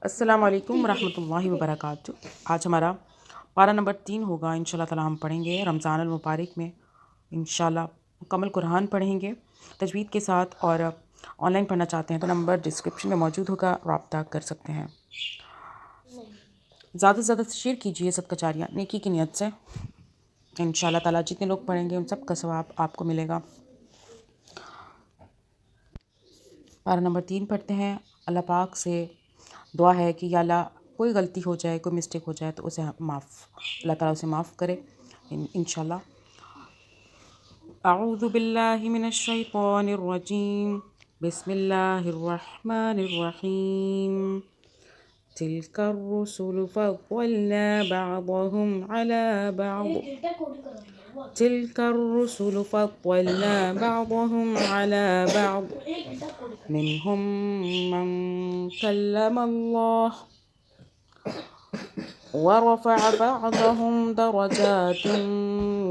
अस्सलाम वालेकुम रहमतुल्लाहि व बरकातुहू। आज हमारा पारा नंबर 3 होगा। इंशाल्लाह ताला हम पढ़ेंगे रमज़ान अल मुबारक में इंशाल्लाह मुकम्मल कुरान पढ़ेंगे तजवीद के साथ। और ऑनलाइन पढ़ना चाहते हैं तो नंबर डिस्क्रिप्शन में मौजूद होगा, रब्ता कर सकते हैं। ज़्यादा से ज़्यादा शेयर कीजिए सदका जारिया नेकी की नीयत से। इंशाल्लाह ताला जितने लोग पढ़ेंगे उन सब का सवाब आपको मिलेगा। पारा नंबर 3 पढ़ते हैं। अल्लाह पाक से दुआ है कि या अल्लाह कोई गलती हो जाए, कोई मिस्टेक हो जाए तो उसे अल्लाह ताला उसे माफ़ करे इंशाल्लाह। अऊज़ु बिल्लाहि मिनश शैतानिर रजीम। बिस्मिल्लाहिर रहमानिर रहीम। तिलकर रुसुलु फद्दलना बअदहुम अला बअद। तिलकर रुसुलु फद्दलना बअदहुम अला बअद। मिनहुम मन कल्लमल्लाह ورفع بعضهم درجات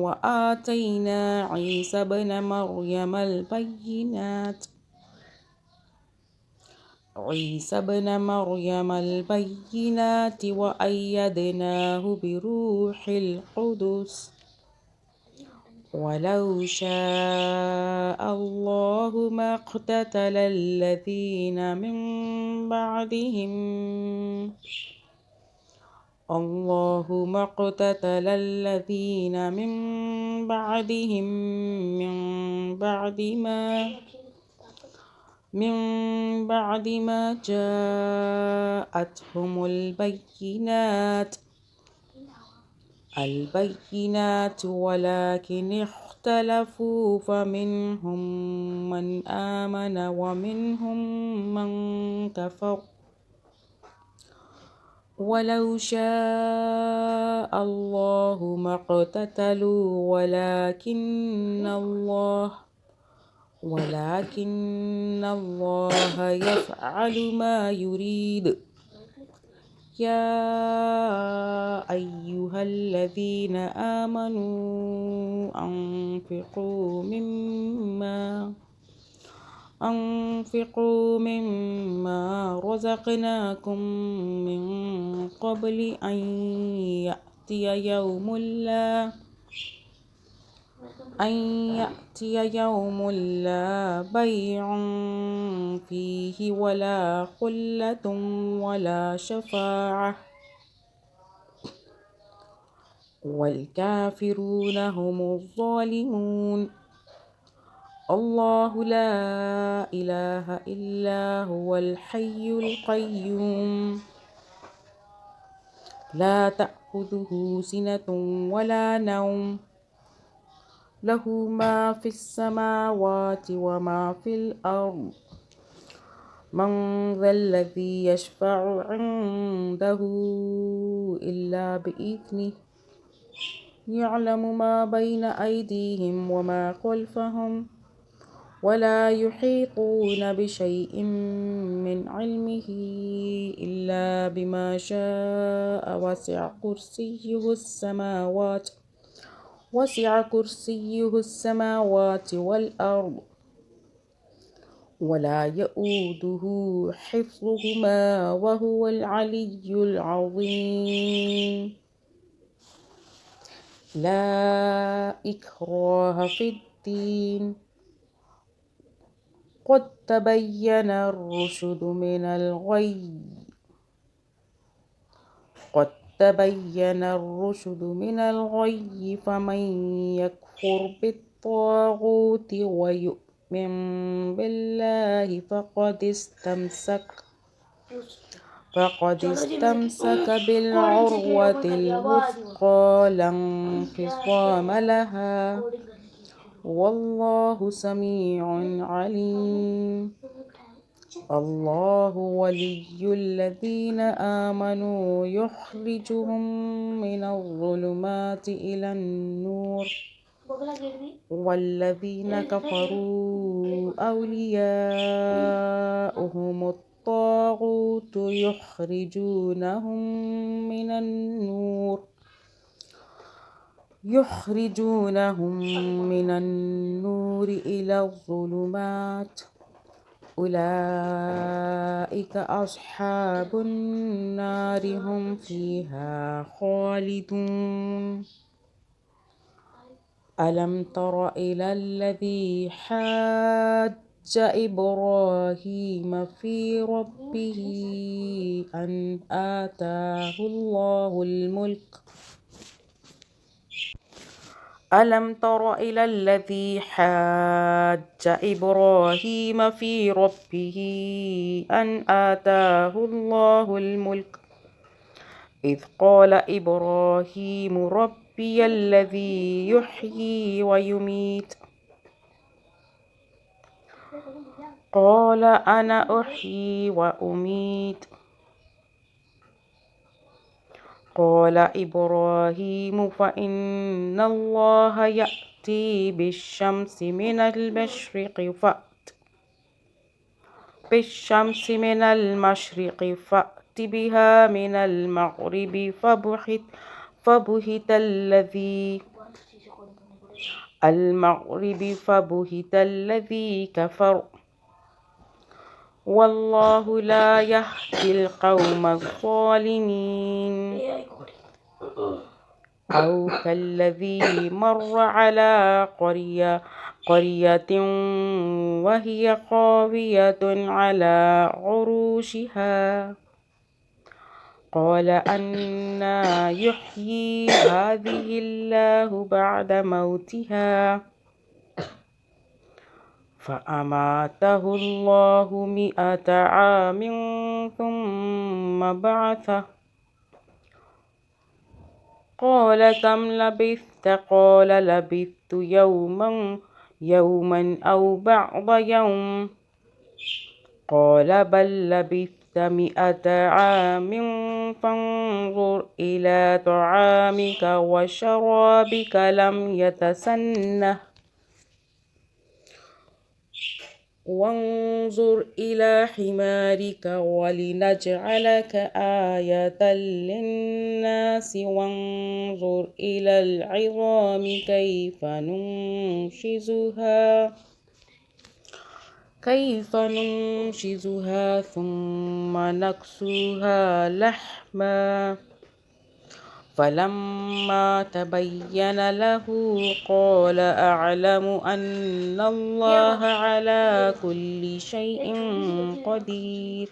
وآتينا عيسى ابن مريم البينات وأيدناه بروح القدس ولو شاء الله ما اقتتل الذين من بعدهم اللهم اقتتل الذين من بعدهم من بعد ما جاءتهم البينات ولكن اختلفوا فمنهم من آمن ومنهم من كفر ولو شاء الله ما اقتتلوا ولكن الله يفعل ما يريد. يا أيها الذين آمنوا أنفقوا مما رزقناكم من قبل أن يأتي يوم لا بيع فيه ولا خلة ولا شفاعة والكافرون هم الظالمون. الله لا إله إلا هو الحي القيوم لا تأخذه سنة ولا نوم له ما في السماوات وما في الأرض. من ذا الذي يشفع عنده إلا بإذنه يعلم ما بين أيديهم وما خلفهم ولا يحيطون بشيء من علمه إلا بما شاء وسع كرسيه السماوات والأرض ولا يؤوده حفظهما وهو العلي العظيم. لا إكراه في الدين قد تبين الرشد من الغي فمن يكفر بالطاغوت ويؤمن بالله فقد استمسك بالعروة الوثقى لا انفصام لها والله سميع عليم. الله ولي الذين آمنوا يخرجهم من الظلمات إلى النور والذين كفروا أولياؤهم الطاغوت يخرجونهم من النور إلى الظلمات أولئك أصحاب النار هم فيها خالدون. ألم تر إلى الذي حاج إبراهيم في ربه أن آتاه الله الملك. ألم تر إلى الذي حاج إبراهيم في ربه أن آتاه الله الملك إذ قال إبراهيم ربي الذي يحيي ويميت قال أنا أحيي وأميت. قال إبراهيم فإن الله يأتي بالشمس من المشرق فأت بها من المغرب فبهت الذي كفر والله لا يهدي القوم الظالمين. أو كالذي مر على قرية وهي خاوية على عروشها قال أنى يحيي هذه الله بعد موتها فأماته الله 100 عام ثم بعثه قال كم لبثت قال لبثت يوما أو بعض يوم قال بل لبثت 100 عام فانظر إلى طعامك وشرابك لم يتسنه وانظر إلى حمارك ولنجعلك آية للناس وانظر إلى العظام كيف ننشزها ثم نكسوها لحما فلما تبين له قال أعلم أن الله على كل شيء قدير.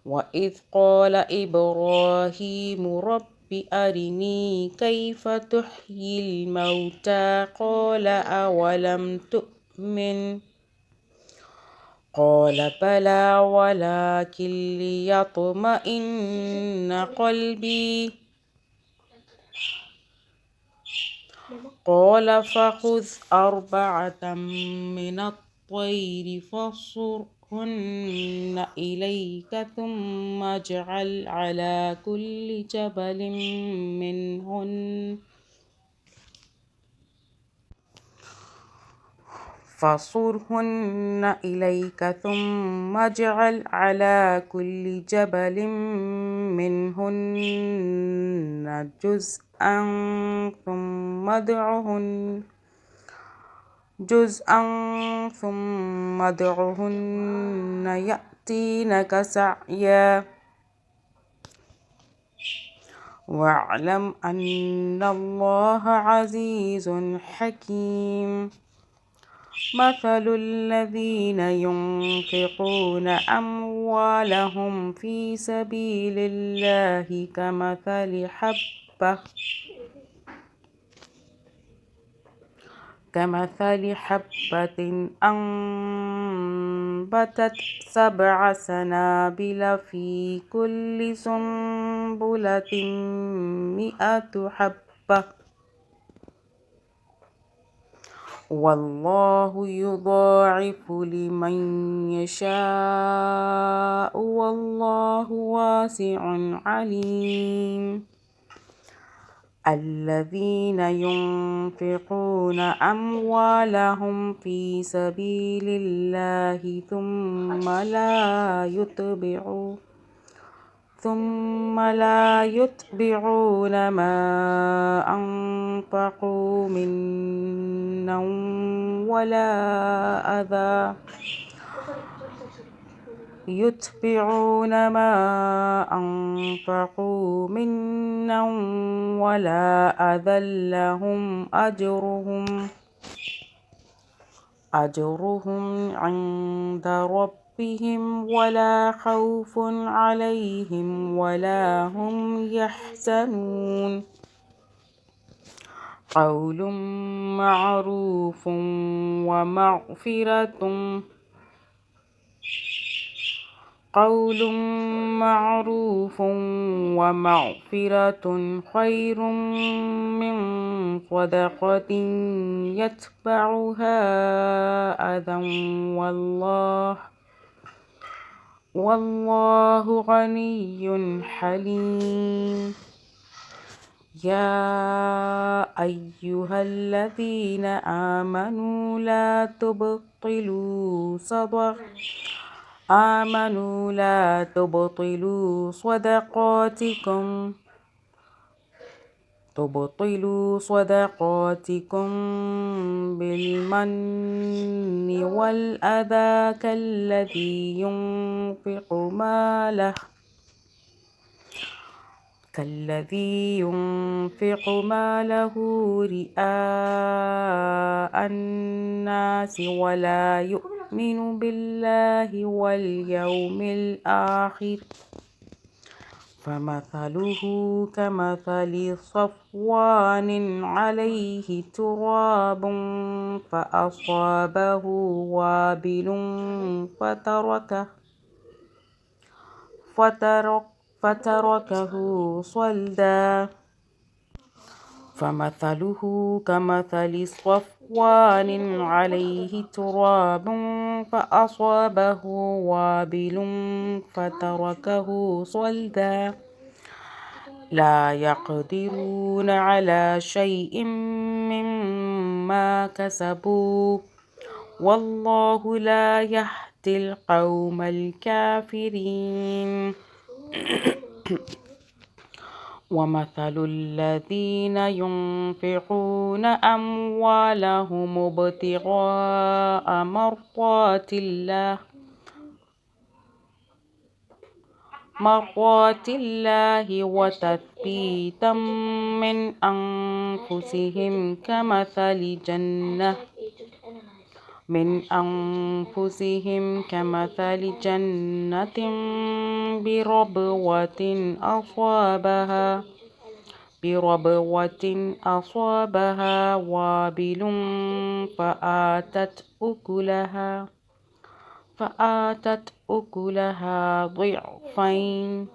وإذ قال إبراهيم رب أرني كيف تحيي الموتى قال أولم تؤمن قال بلى ولكن ليطمئن قلبي قال فخذ 4 من الطير فصرهن إليك ثم اجعل على كل جبل منهن جزءا ثم ادعهن يأتينك سعيا واعلم أن الله عزيز حكيم. مثل الذين ينفقون أموالهم في سبيل الله كمثل حبة أنبتت 7 سنابل في كل سنبلة 100 حبة والله يضاعف لمن يشاء والله واسع عليم. الذين ينفقون أموالهم في سبيل الله ثم لا يتبعون ما أنفقوا منا ولا أذى يتبعون ما أنفقوا منا ولا أذى لهم أجرهم عند ربهم ولا خوف عليهم ولا هم يحزنون قول معروف ومغفرة خير من صدقة يتبعها أذى والله غني حليم يا أيها الذين آمنوا لا تبطلوا صدقاتكم بالمن والأذى كالذي ينفق ماله رئاء الناس ولا يؤمن بالله واليوم الآخر فمثله كمثل صفوان عليه تراب فأصابه وابل فتركه صلدا فمثله كمثل صفوان عليه تراب فأصابه وابل فتركه صلدا لا يقدرون على شيء مما كسبوا والله لا يهدي القوم الكافرين ومثل الذين ينفقون أموالهم ابتغاء مرضات الله وتثبيتا من أنفسهم كمثل جنة بربوة أصابها وابل فآتت أكلها ضعفين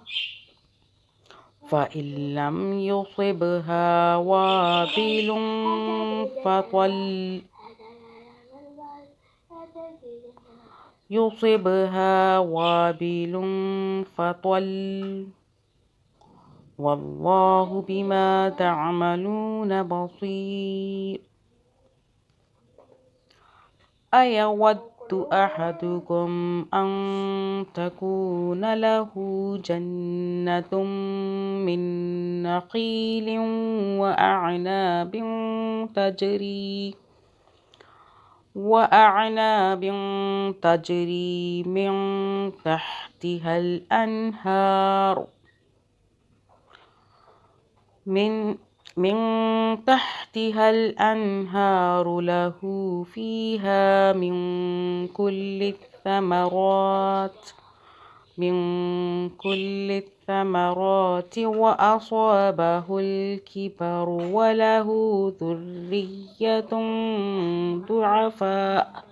فإن لم يصبها وابل فطل والله بما تعملون بصير أيود أحدكم أن تكون له جنة من نخيل وأعناب تجري من تحتها الأنهار له فيها من كل الثمرات وأصابه الكبر وله ذرية ضعفاء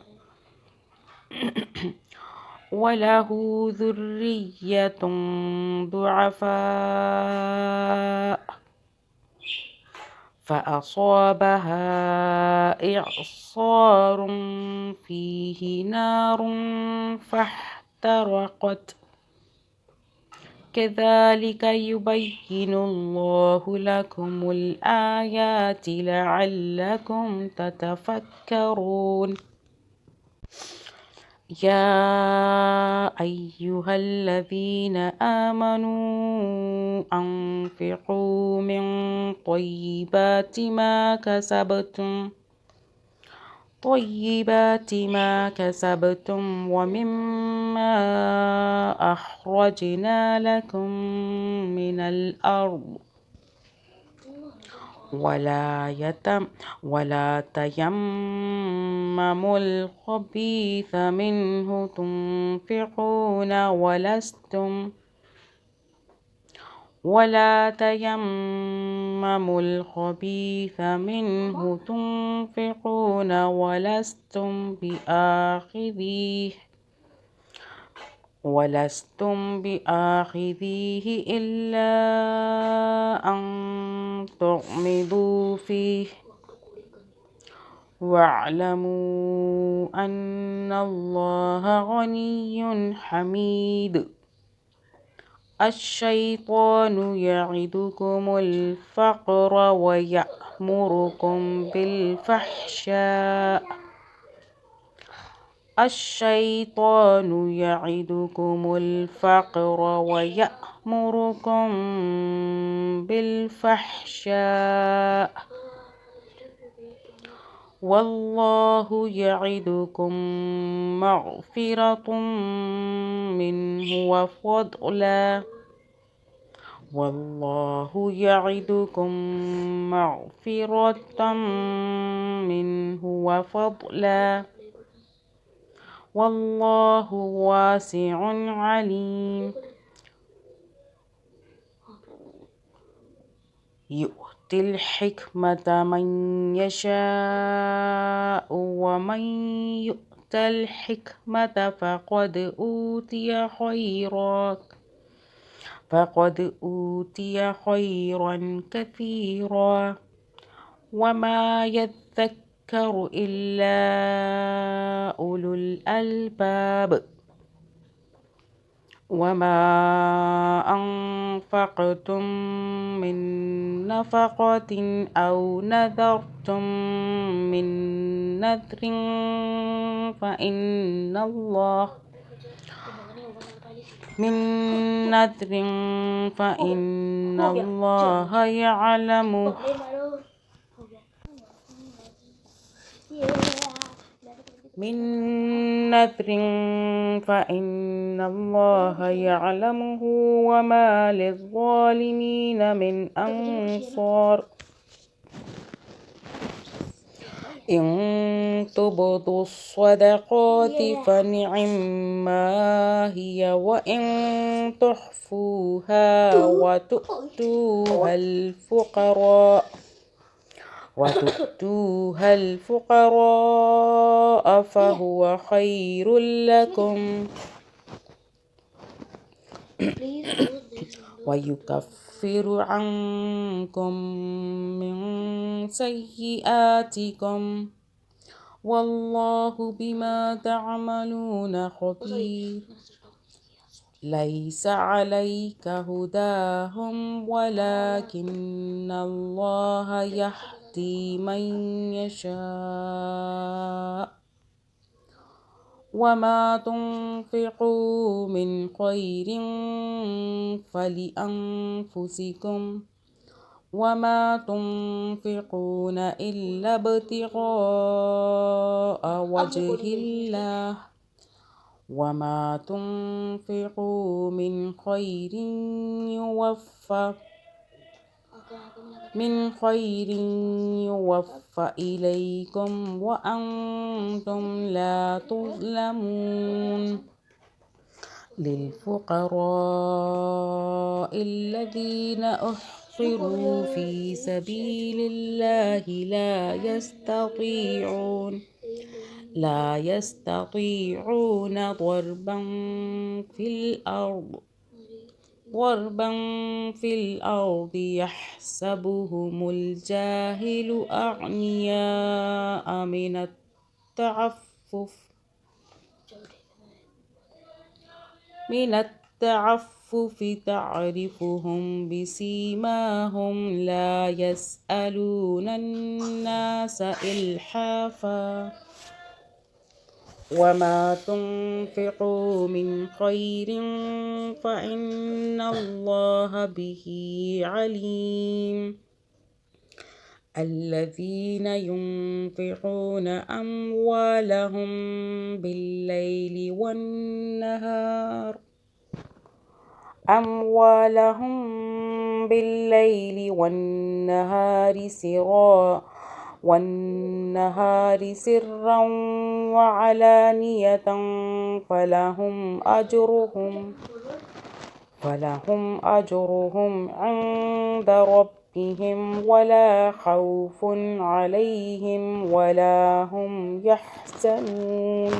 فأصابها إعصار فيه نار فاحترقت كذلك يبين الله لكم الآيات لعلكم تتفكرون يا أيها الذين آمنوا أنفقوا من طيبات ما كسبتم طيبات ما كسبتم ومما أخرجنا لكم من الأرض ولا تيمموا الخبيث منه تنفقون ولستم بآخذيه إلا أن تغمضوا فيه واعلموا أن الله غني حميد الشيطان يعدكم الفقر ويأمركم بالفحشاء والله يعدكم مغفرة منه وفضلا والله واسع عليم يؤتي الحكمة من يشاء ومن يؤت الحكمة فقد أوتي خيرا كثيرا وما يذكر إلا أولو الألباب وما أنفقتم من نفقة أو نذرتم من نذر فإن الله يعلمه وما للظالمين من أنصار إن تبدوا الصدقات فنعما هي وإن تخفوها وتؤتوها الفقراء فهو خير لكم ويكفر عنكم من سيئاتكم والله بما تعملون خبير ليس عليك هداهم ولكن الله يهدي من يشاء وما تنفقوا من خير فلأنفسكم وما تنفقون إلا ابتغاء وجه الله وما تنفقوا من خير يوفى إليكم وأنتم لا تظلمون للفقراء الذين أحصروا في سبيل الله لا يستطيعون ضربا في الأرض يحسبهم الجاهل أغنياء من التعفف تعرفهم بسيماهم لا يسألون الناس إلحافا وما تنفقوا من خير فإن الله به عليم الذين ينفقون أموالهم بالليل والنهار سرا وعلانية فلهم أجرهم عند ربهم ولا خوف عليهم ولا هم يحزنون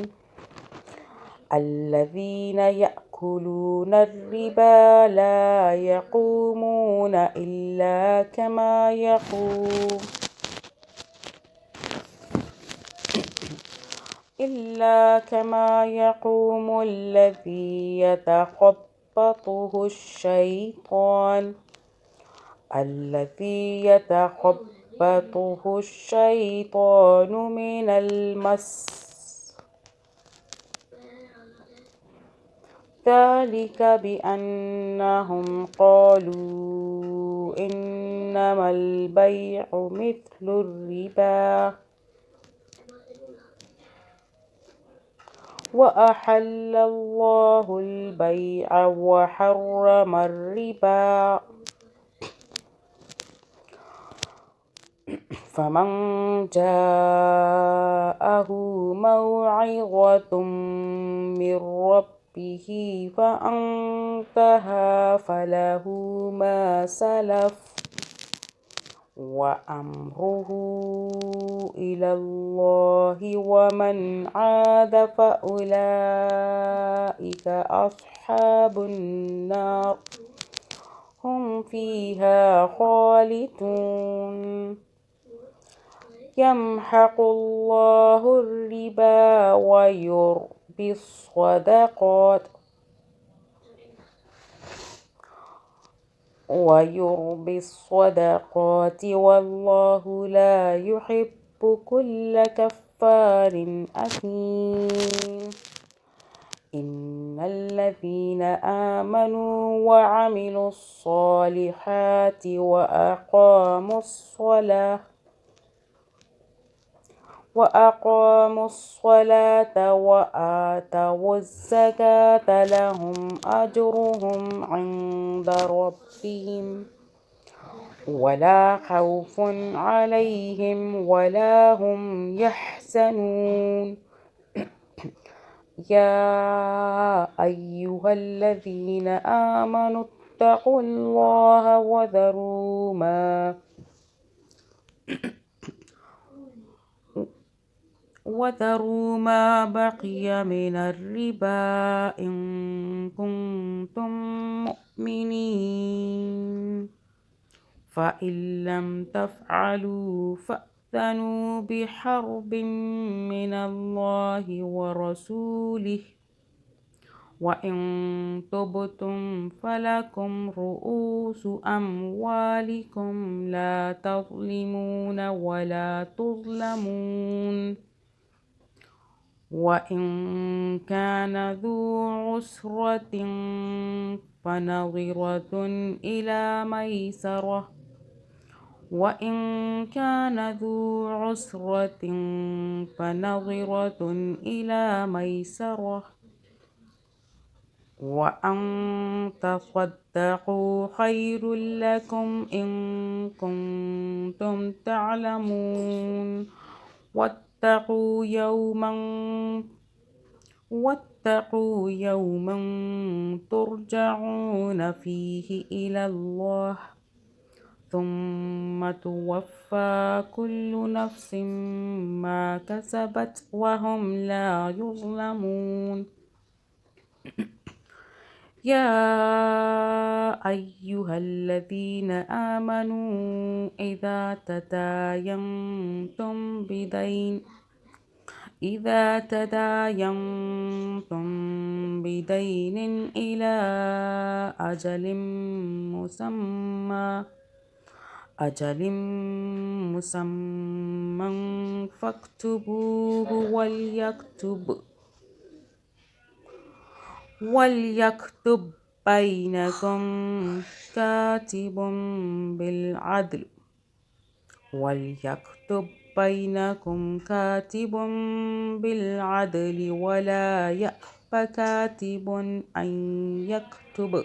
الذين يأكلون الربا لا يقومون إلا كما يقوم الذي يتخبطه الشيطان من المس ذلك بأنهم قالوا إنما البيع مثل الربا وأحل الله البيع وحرم الربا فمن جاءه موعظة من ربه فانتهى فله ما سلف وأمره إلى الله ومن عاد فأولئك أصحاب النار هم فيها خالدون يمحق الله الربا ويربي الصدقات والله لا يحب كل كفار أثيم إن الذين آمنوا وعملوا الصالحات وأقاموا الصلاة وآتوا الزكاة لهم أجرهم عند ربهم ولا خوف عليهم ولا هم يحزنون يا أيها الذين آمنوا اتقوا الله وذروا ما بقي من الربا إن كنتم مؤمنين فإن لم تفعلوا فأذنوا بحرب من الله ورسوله وإن تبتم فلكم رؤوس أموالكم لا تظلمون ولا تظلمون وإن كان ذو عسرة فنظرة إلى ميسرة وأن تصدقوا خير لكم إن كنتم تعلمون واتقوا يوما ترجعون فيه إلى الله ثم توفى كل نفس ما كسبت وهم لا يظلمون يا أيها الذين آمنوا إذا تداينتم بدين إلى أجل مسمى فاكتبوه وليكتب بينكم كاتب بالعدل وليكتب بينكم كاتب بالعدل ولا يأب كاتب أن يكتب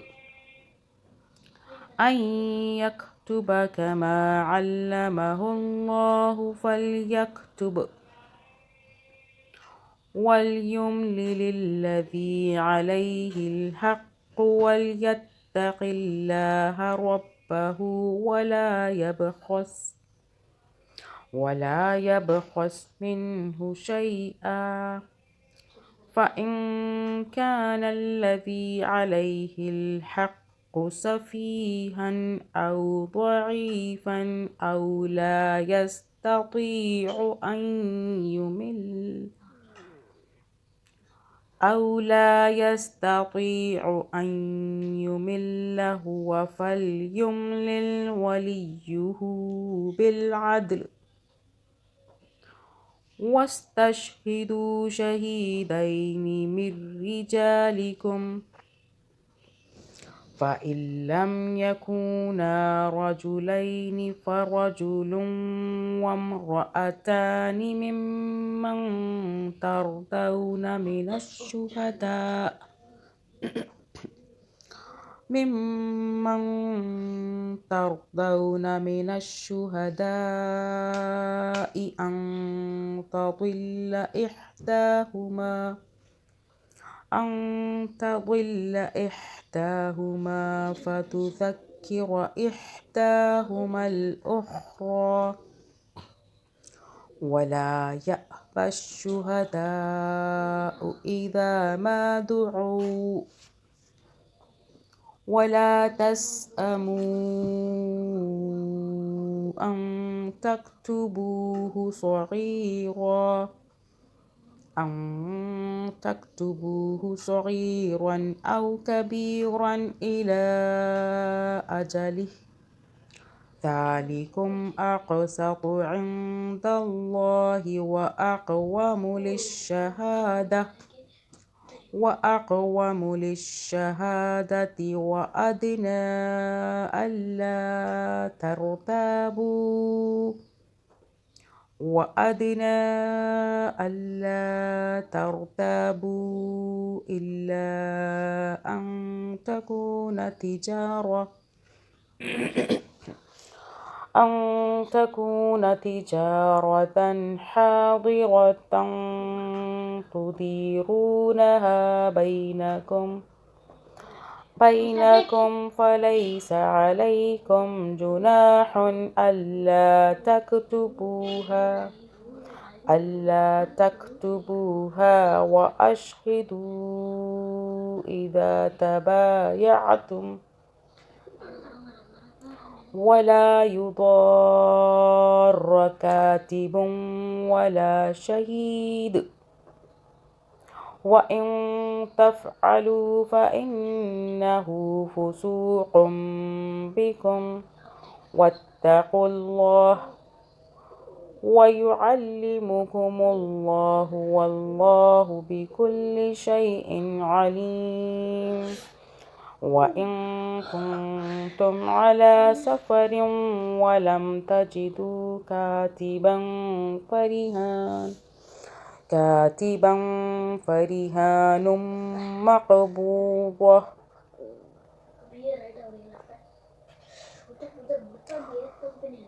كما علمه الله فليكتب وليملل الذي عليه الحق وليتق الله ربه ولا يبخس منه شيئا فإن كان الذي عليه الحق سفيها أو ضعيفا أو لا يستطيع أن يمل هو فليملل وليه بالعدل واستشهدوا شهيدين من رجالكم فإن لم يكونا رجلين فرجل وامرأتان ممن ترضون من الشهداء أن تضل إحداهما فتذكر إحداهما الأخرى ولا يأبى الشهداء إذا ما دعوا ولا تسأموا أن تكتبوه صغيرا أو كبيرا إلى أجله ذلكم أقسط عند الله وأقوم للشهادة وأدنى ألا ترتابوا إلا أن تكون تجارة حاضرة تديرونها بينكم فليس عليكم جناح ألا تكتبوها وأشهدوا إذا تبايعتم ولا يضار كاتب ولا شهيد وإن تفعلوا فإنه فسوق بكم واتقوا الله ويعلمكم الله والله بكل شيء عليم وإن كنتم على سفر ولم تجدوا كاتبا فرهان مقبوضة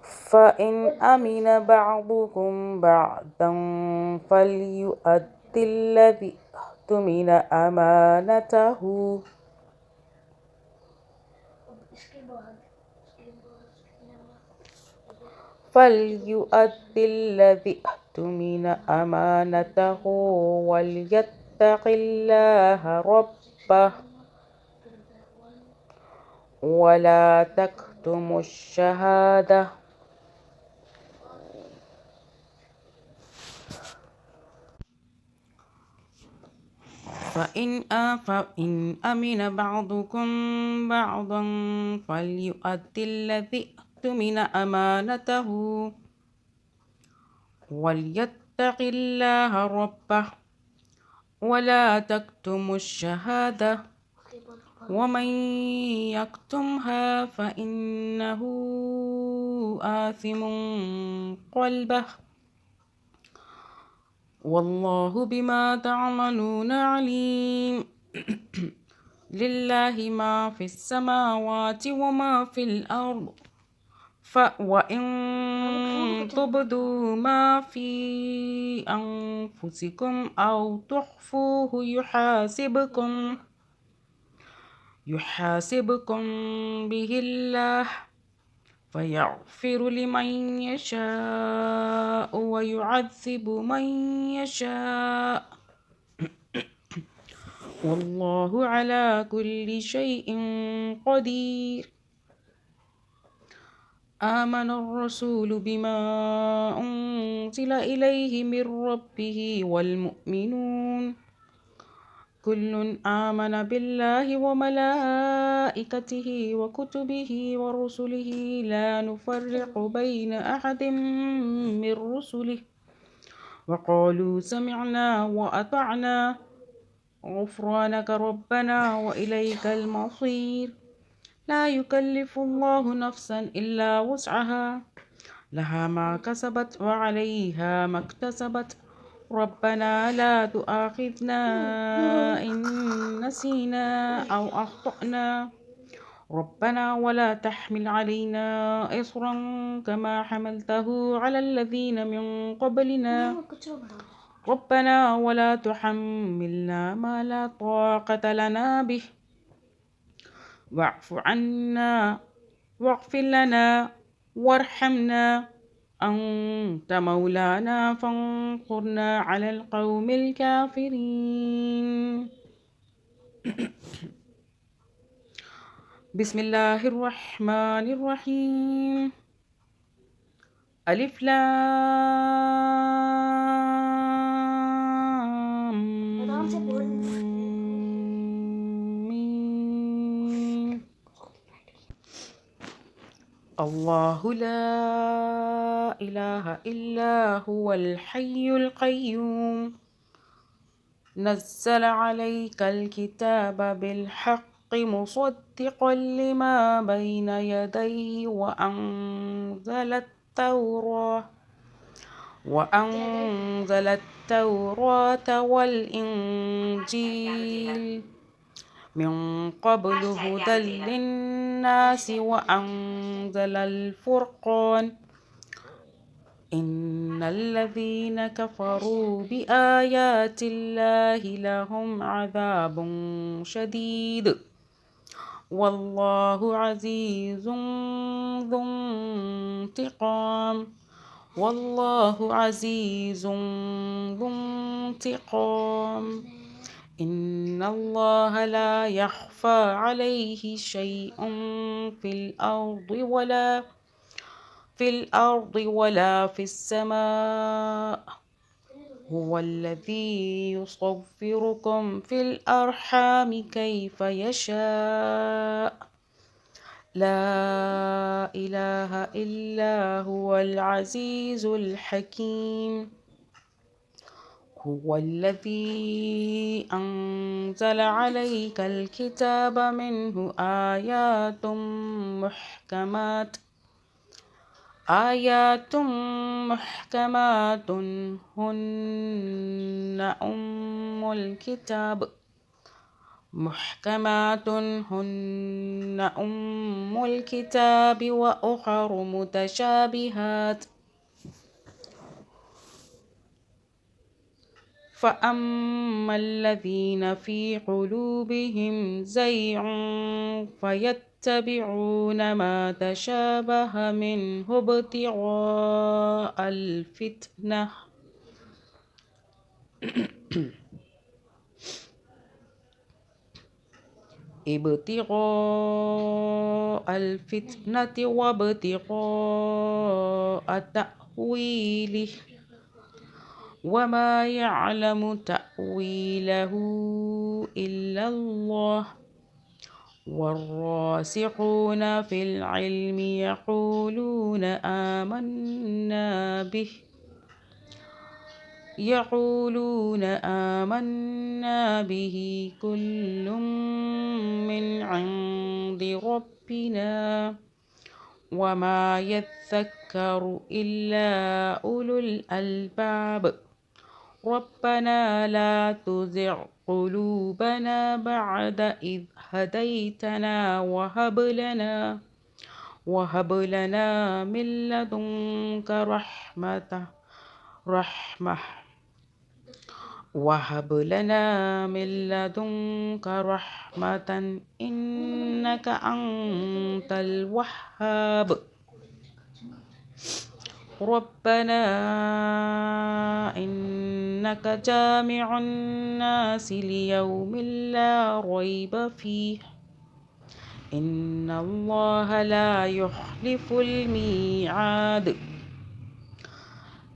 فإن أمن بعضكم بعضا فليؤد الذي اؤتمن أمانته وليتق الله ربه ولا تكتموا الشهادة فإن أمن بعضكم بعضا فليؤد الذي اؤتمن أمانته وليتق الله ربه ولا تكتموا الشهادة ومن يكتمها فإنه آثم قلبه والله بما تعملون عليم. لله ما في السماوات وما في الأرض وإن تبدوا ما في أنفسكم أو تخفوه يحاسبكم به الله فيغفر لمن يشاء ويعذب من يشاء والله على كل شيء قدير. آمن الرسول بما أنزل إليه من ربه والمؤمنون كل آمن بالله وملائكته وكتبه ورسله لا نفرق بين أحد من رسله وقالوا سمعنا وأطعنا غفرانك ربنا وإليك المصير. لا يكلف الله نفسا إلا وسعها لها ما كسبت وعليها ما اكتسبت ربنا لا تؤاخذنا إن نسينا أو أخطأنا ربنا ولا تحمل علينا إصرا كما حملته على الذين من قبلنا ربنا ولا تحملنا ما لا طاقة لنا به واعف عنا واغفر لنا وارحمنا أنت مولانا فانصرنا على القوم الكافرين. بسم الله الرحمن الرحيم. ألف لام ميم. الله لا إله إلا هو الحي القيوم نزل عليك الكتاب بالحق مصدقا لما بين يديه وأنزل التوراة والإنجيل من قبل هدى للناس وأنزل الفرقان إن الذين كفروا بآيات الله لهم عذاب شديد والله عزيز ذو انتقام والله عزيز ذو انتقام. إن الله لا يخفى عليه شيء في الأرض ولا في السماء هو الذي يصوركم في الأرحام كيف يشاء لا إله إلا هو العزيز الحكيم. هو الذي أنزل عليك الكتاب منه آيات محكمات هن أم الكتاب وأخر متشابهات فأما الذين في قلوبهم زيغ فيتبعون ما تشابه منه ابتغاء الفتنة وابتغاء تأويله وما يعلم تأويله إلا الله والراسخون في العلم يقولون آمنا به يقولون آمنا به كل من عند ربنا وما يذكر إلا أولو الألباب ربنا لا تزغ قلوبنا بعد إذ هديتنا وهب لنا من لدنك رحمة وهب لنا من لدنك رحمة إنك أنت الوهاب ربنا إنك جامع الناس ليوم لا ريب فيه إن الله لا يخلف الميعاد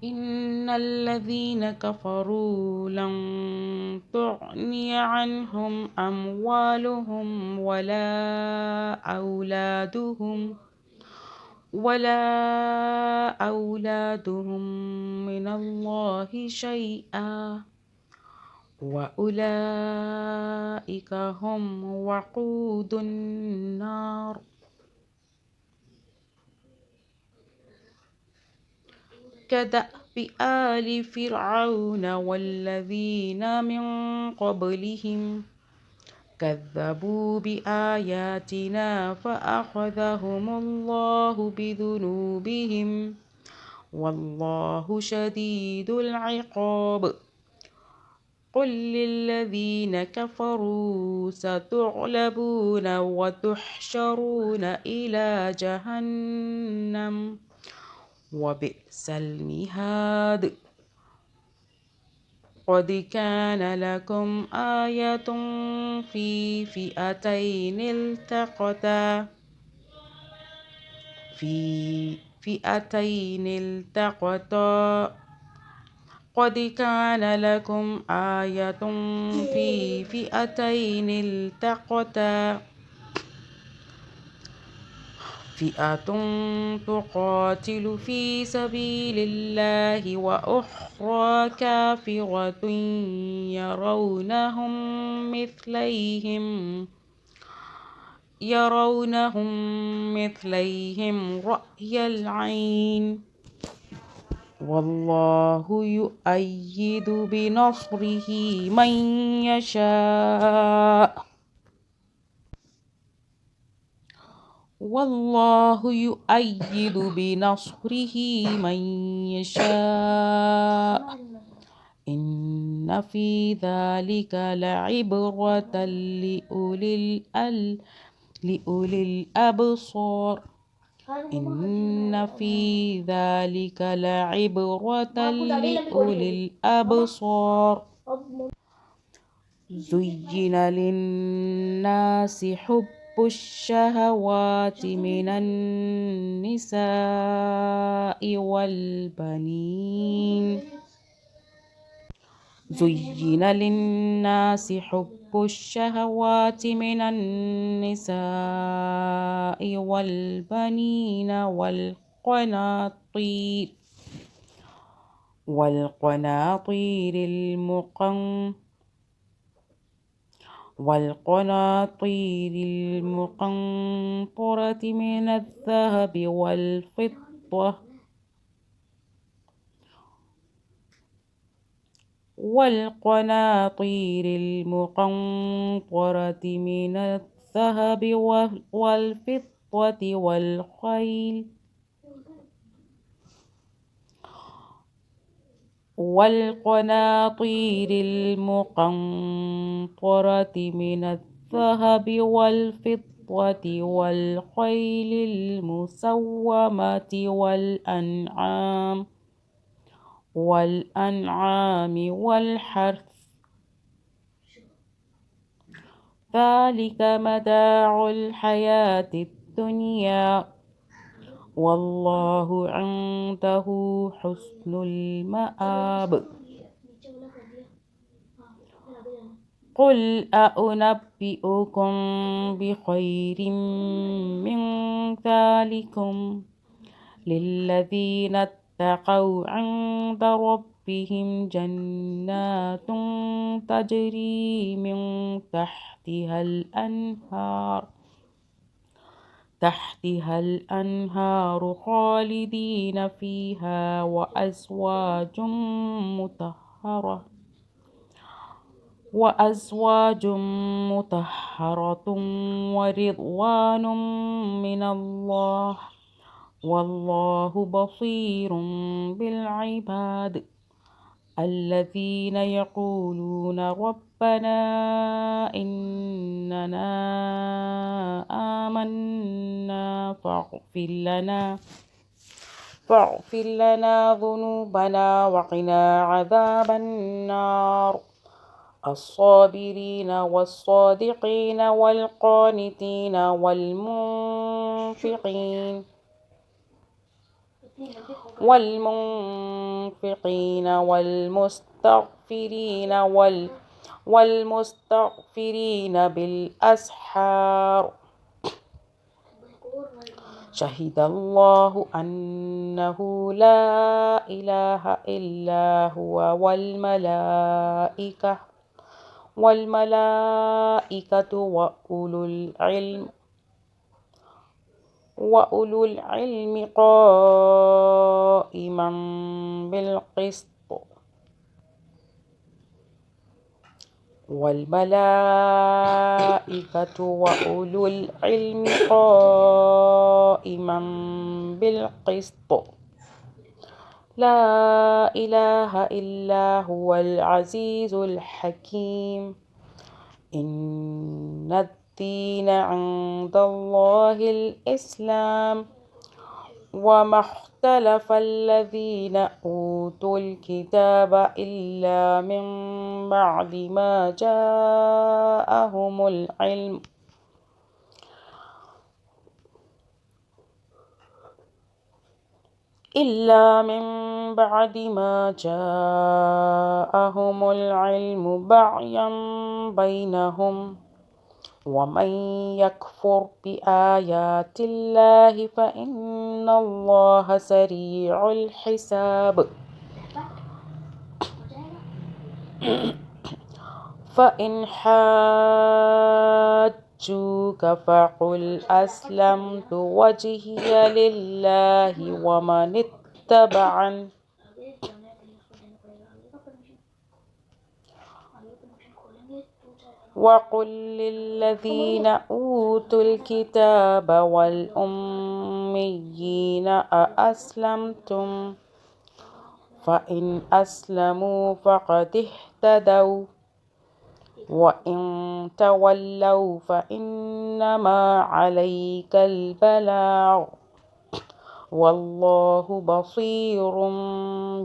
إن الذين كفروا لن تغني عنهم أموالهم ولا أولادهم من الله شيئا وأولئك هم وقود النار كدأب آل فرعون والذين من قبلهم كذبوا بآياتنا فأخذهم الله بذنوبهم والله شديد العقاب قل للذين كفروا ستغلبون وتحشرون إلى جهنم وبئس المهاد قد كان لكم آية في فئتين التقتا قد كان لكم آية في فئتين التقتا فئة تقاتل في سبيل الله وأخرى كافرة يرونهم مثليهم رأي العين والله يؤيد بنصره من يشاء والله يؤيد بنصره من يشاء إن في ذلك لعبرة لأولي الأبصار إن في ذلك لعبرة لأولي الأبصار زين للناس حب الشهوات من النساء والبنين زين للناس حب الشهوات من النساء والبنين والقناطير المقنطرة من الذهب والفضة والقناطير المقنطرة من الذهب والفضة والخيل المسومة والأنعام والحرث ذلك متاع الحياة الدنيا والله عنده حسن المآب قل أنبئكم بخير من ذلكم للذين اتقوا عند ربهم جنات تجري من تحتها الأنهار خالدين فيها وأزواج مطهرة ورضوان من الله والله بصير بالعباد الذين يقولون ربنا إننا آمنا فاغفر لنا ذنوبنا وقنا عذاب النار الصابرين والصادقين والقانتين والمنفقين والمستغفرين بالأسحار شهد الله أنه لا إله إلا هو والملائكة وأولو العلم قائما بالقسط لا إله إلا هو العزيز الحكيم إن الدين عند الله الإسلام وما اختلف الذين أوتوا الكتاب إلا من بعد ما جاءهم العلم بغيا بينهم ومن يكفر بآيات الله فإن الله سريع الحساب فإن حاجوك فقل أسلمت وجهي لله ومن اتبعني وقل للذين أوتوا الكتاب والأميين أأسلمتم فإن أسلموا فقد اهتدوا وإن تولوا فإنما عليك البلاغ والله بصير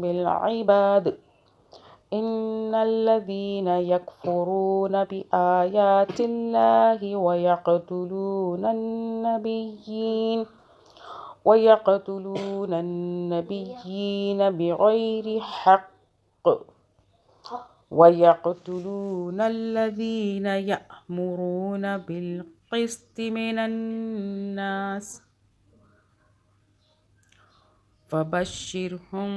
بالعباد إن الذين يكفرون بآيات الله ويقتلون النبيين بغير حق ويقتلون الذين يأمرون بالقسط من الناس فبشرهم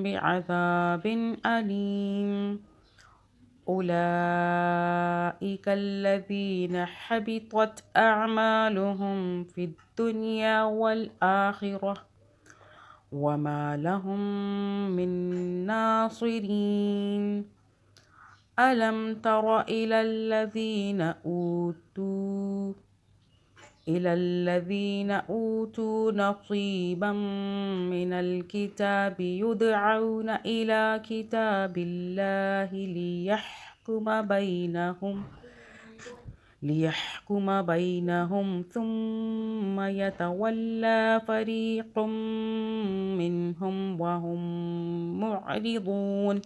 بعذاب أليم أولئك الذين حبطت أعمالهم في الدنيا والآخرة وما لهم من ناصرين ألم تر إلى الذين أوتوا نصيبا من الكتاب يدعون إلى كتاب الله ليحكم بينهم ثم يتولى فريق منهم وهم معرضون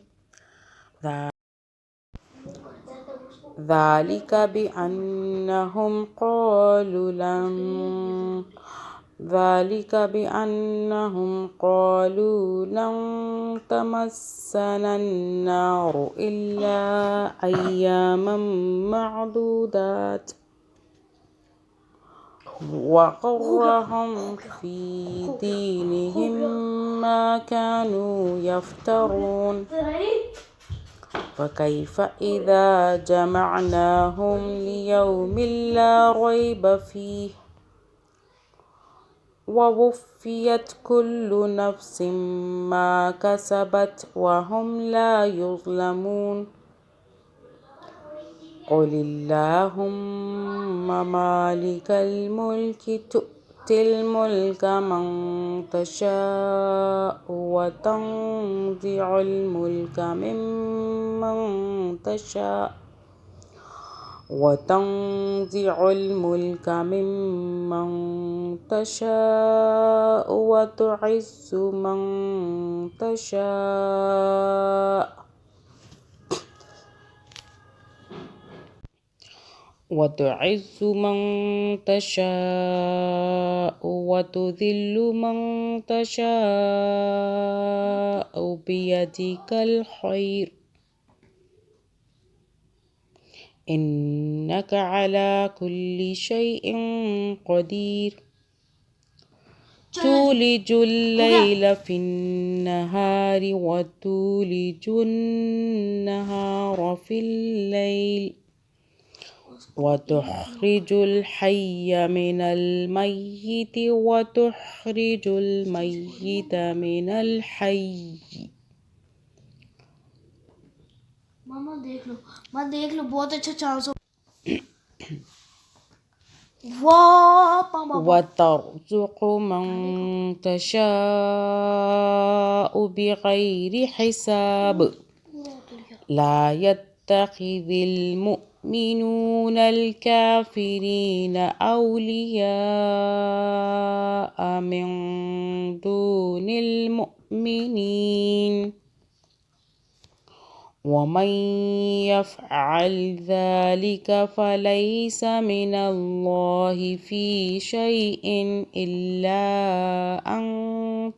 ذلك بأنهم قالوا لن تمسنا النار إلا أياما معدودات وغرهم في دينهم ما كانوا يفترون فكيف إذا جمعناهم ليوم لا ريب فيه ووفيت كل نفس ما كسبت وهم لا يظلمون قل اللهم مالك الملك تؤتي الملك من تشاء وتنزع الملك ممن تشاء وتعز من تشاء وتذل من تشاء بيدك الخير إنك على كل شيء قدير تولج الليل في النهار وتولج النهار في الليل وتخرج الحي من الميت وتخرج الميت من الحي मामा देख लो बहुत अच्छा चांस हो وترزق من تشاء بغير حساب لا يتخذ المؤمنون الكافرين أولياء من دون المؤمنين ومن يفعل ذلك فليس من الله في شيء إلا أن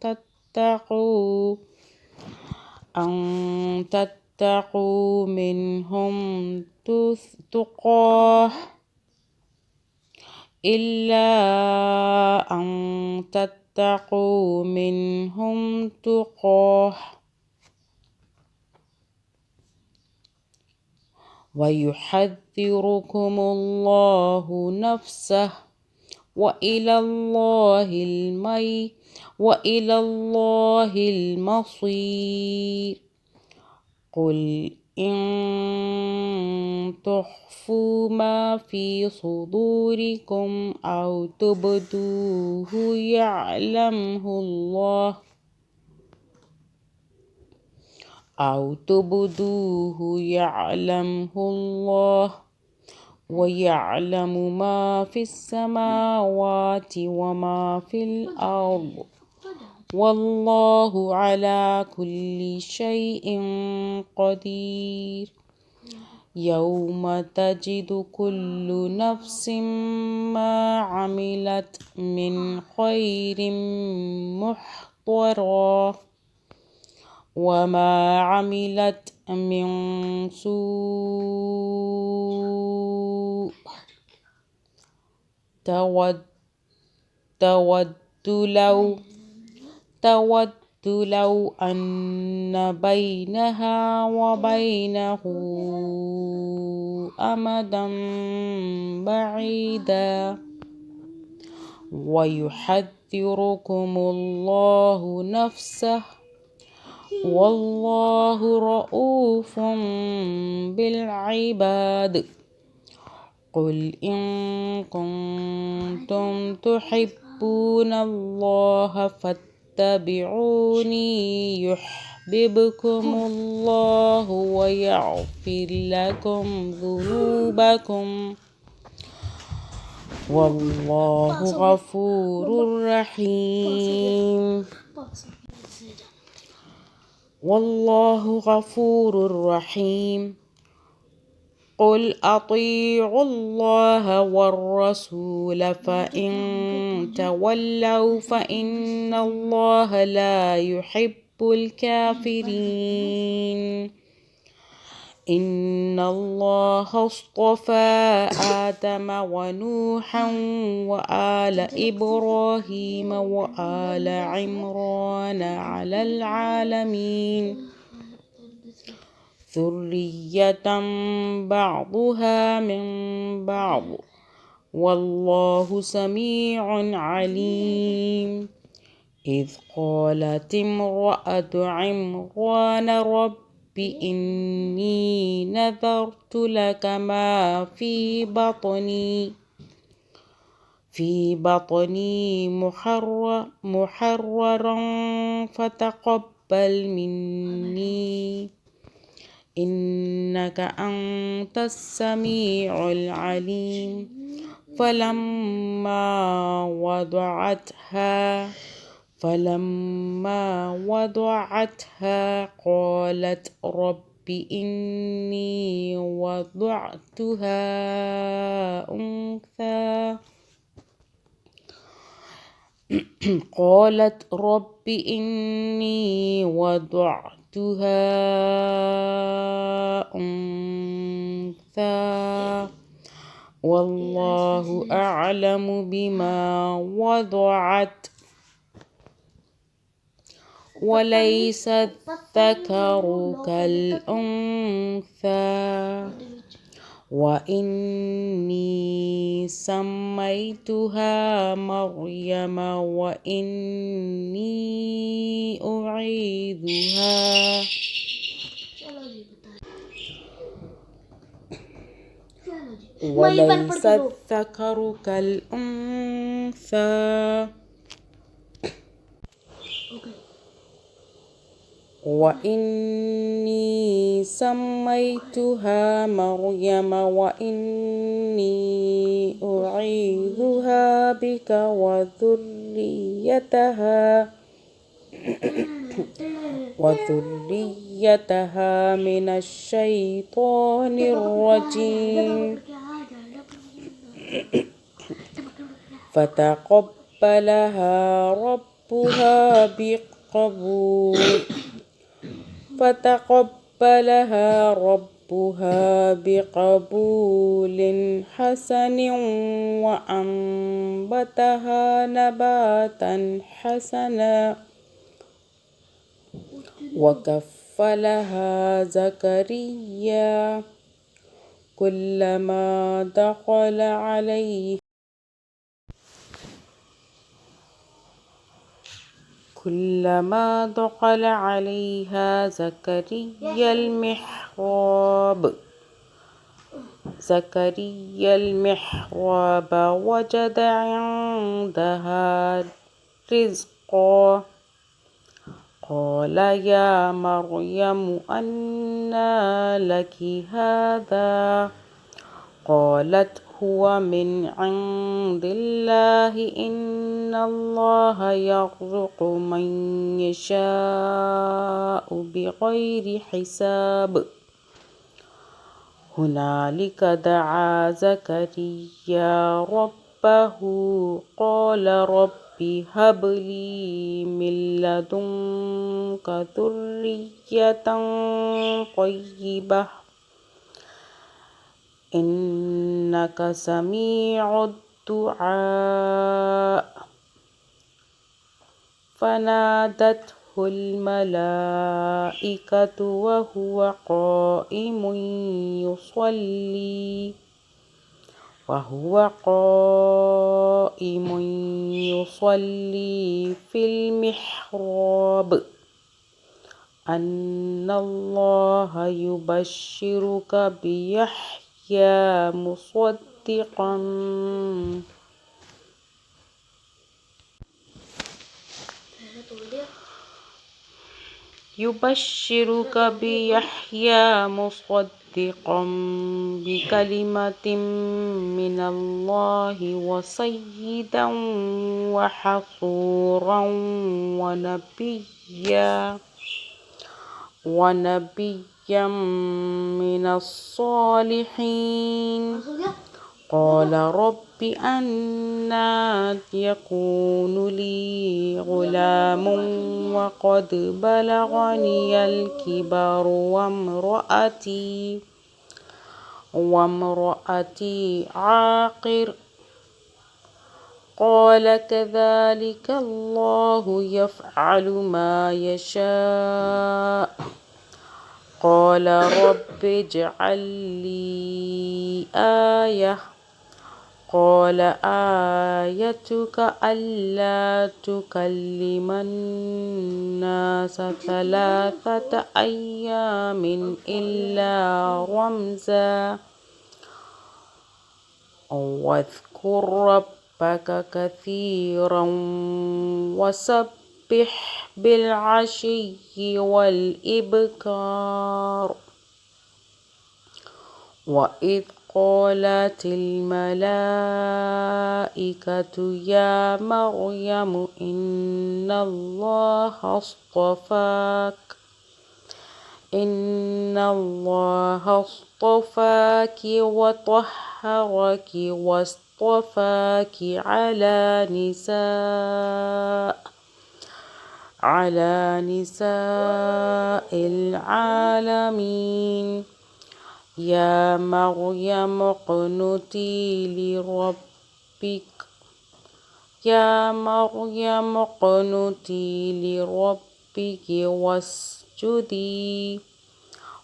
تتقوا منهم تقاه ويحذركم الله نفسه وإلى الله المصير قل إن تخفوا ما في صدوركم أو تبدوه يعلمه الله ويعلم ما في السماوات وما في الأرض والله على كل شيء قدير يوم تجد كل نفس ما عملت من خير محضرا وما عملت من سوء تود لو أن بينها وبينه أمدا بعيدا ويحذركم الله نفسه والله رؤوف بالعباد قل إن كنتم تحبون الله فاتبعوني يحببكم الله ويغفر لكم ذنوبكم والله غفور رحيم قل أطيعوا الله والرسول فإن تولوا فإن الله لا يحب الكافرين إن الله اصطفى آدم ونوحا وآل إبراهيم وآل عمران على العالمين ذرية بعضها من بعض والله سميع عليم إذ قالت امرأة عمران رب إني نذرت لك ما في بطني محررا فتقبل مني إنك أنت السميع العليم فلما وضعتها قالت رب إني وضعتها أنثى والله أعلم بما وضعت وليس الذكر كالأنثى وإني سميتها مريم وإني أعيذها وليس الذكر كالأنثى وإني سميتها مريم وإني أعيذها بك وذريتها من الشيطان الرجيم فتقبلها ربها بقبول حسن وأنبتها نباتا حسنا وكفلها زكريا كلما دخل عليها زكريا المحراب وجد عندها رزقا قال يا مريم أنى لك هذا قالت هو من عند الله إن الله يرزق من يشاء بغير حساب هنالك دعا زكريا ربه قال رب هب لي من لدنك ذرية طيبة إنك سميع الدعاء فنادته الملائكة وهو قائم يصلي في المحراب أن الله يبشرك بيحيى مصدقا بكلمة من الله وسيدا وحصورا ونبيا من الصالحين قال رب أنى يكون لي غلام وقد بلغني الكبر وامرأتي عاقر قال كذلك الله يفعل ما يشاء قال رب اجعل لي آية قال آيتك ألا تكلم الناس 3 أيام إلا رمزا واذكر ربك كثيرا وسبح بالعشي والإبكار وإذ قالت الملائكة يا مريم إن الله اصطفاك وطهرك واصطفاك على نساء العالمين يا مريم اقنتي لربك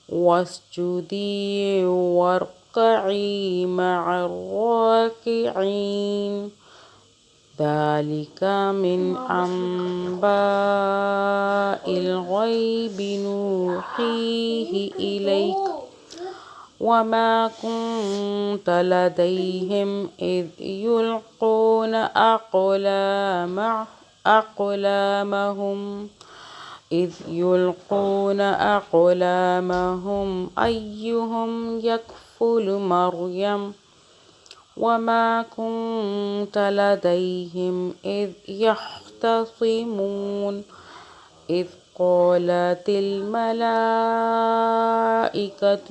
واسجدي واركعي مع الراكعين ذلك من أنباء الغيب نوحيه إليك وما كنت لديهم إذ يلقون أقلامهم أيهم يكفل مريم وما كنت لديهم إذ يختصمون إذ قالت الملائكة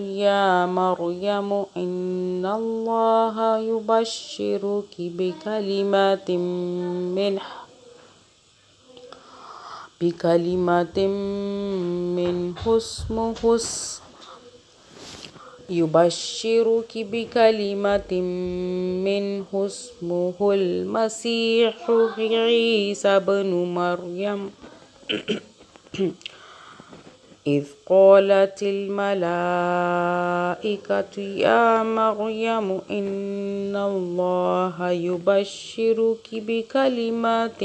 يا مريم إن الله يبشرك بكلمة منه اسمه المسيح عيسى بن مريم إذ قالت الملائكة يا مريم إن الله يبشرك بكلمة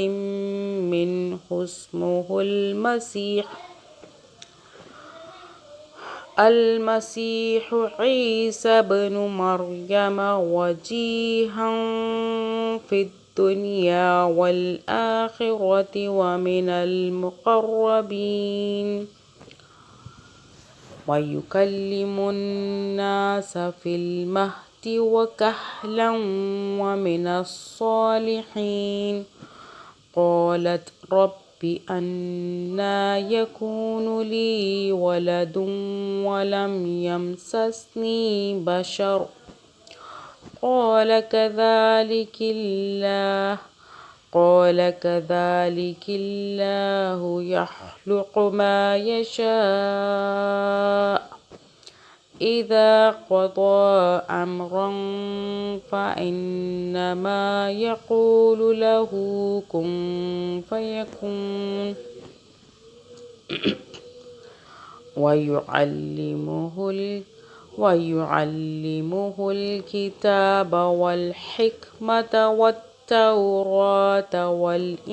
منه اسمه المسيح عيسى بن مريم وجيها في الدنيا والآخرة ومن المقربين ويكلم الناس في المهد وكهلا ومن الصالحين قالت رب أنى يكون لي ولد ولم يمسسني بشر قال كذلك الله يخلق ما يشاء إذا قضى أمرا فإنما يقول له كن فيكون ويعلمه الكتاب والحكمة والتوراة والإنجيل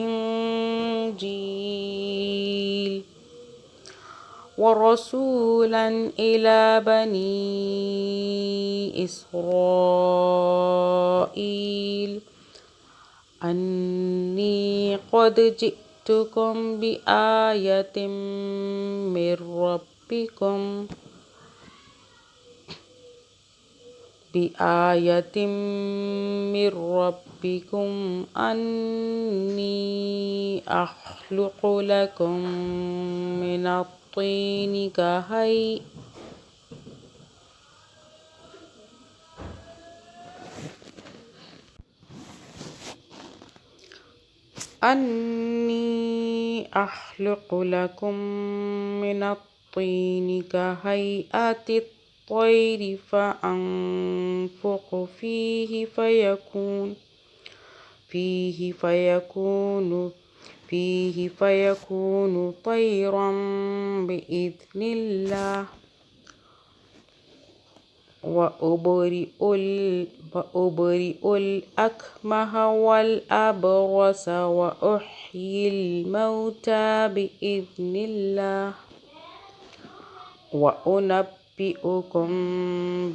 ورسولا إلى بني إسرائيل أني قد جئتكم بآية من ربكم أني أخلق لكم من الطين أني أخلق لكم من الطين كهيئة الطير فأنفخ فيه فيكون طيرا بإذن الله وأبرئ الأكمه والأبرص وأحيي الموتى بإذن الله وأنبئكم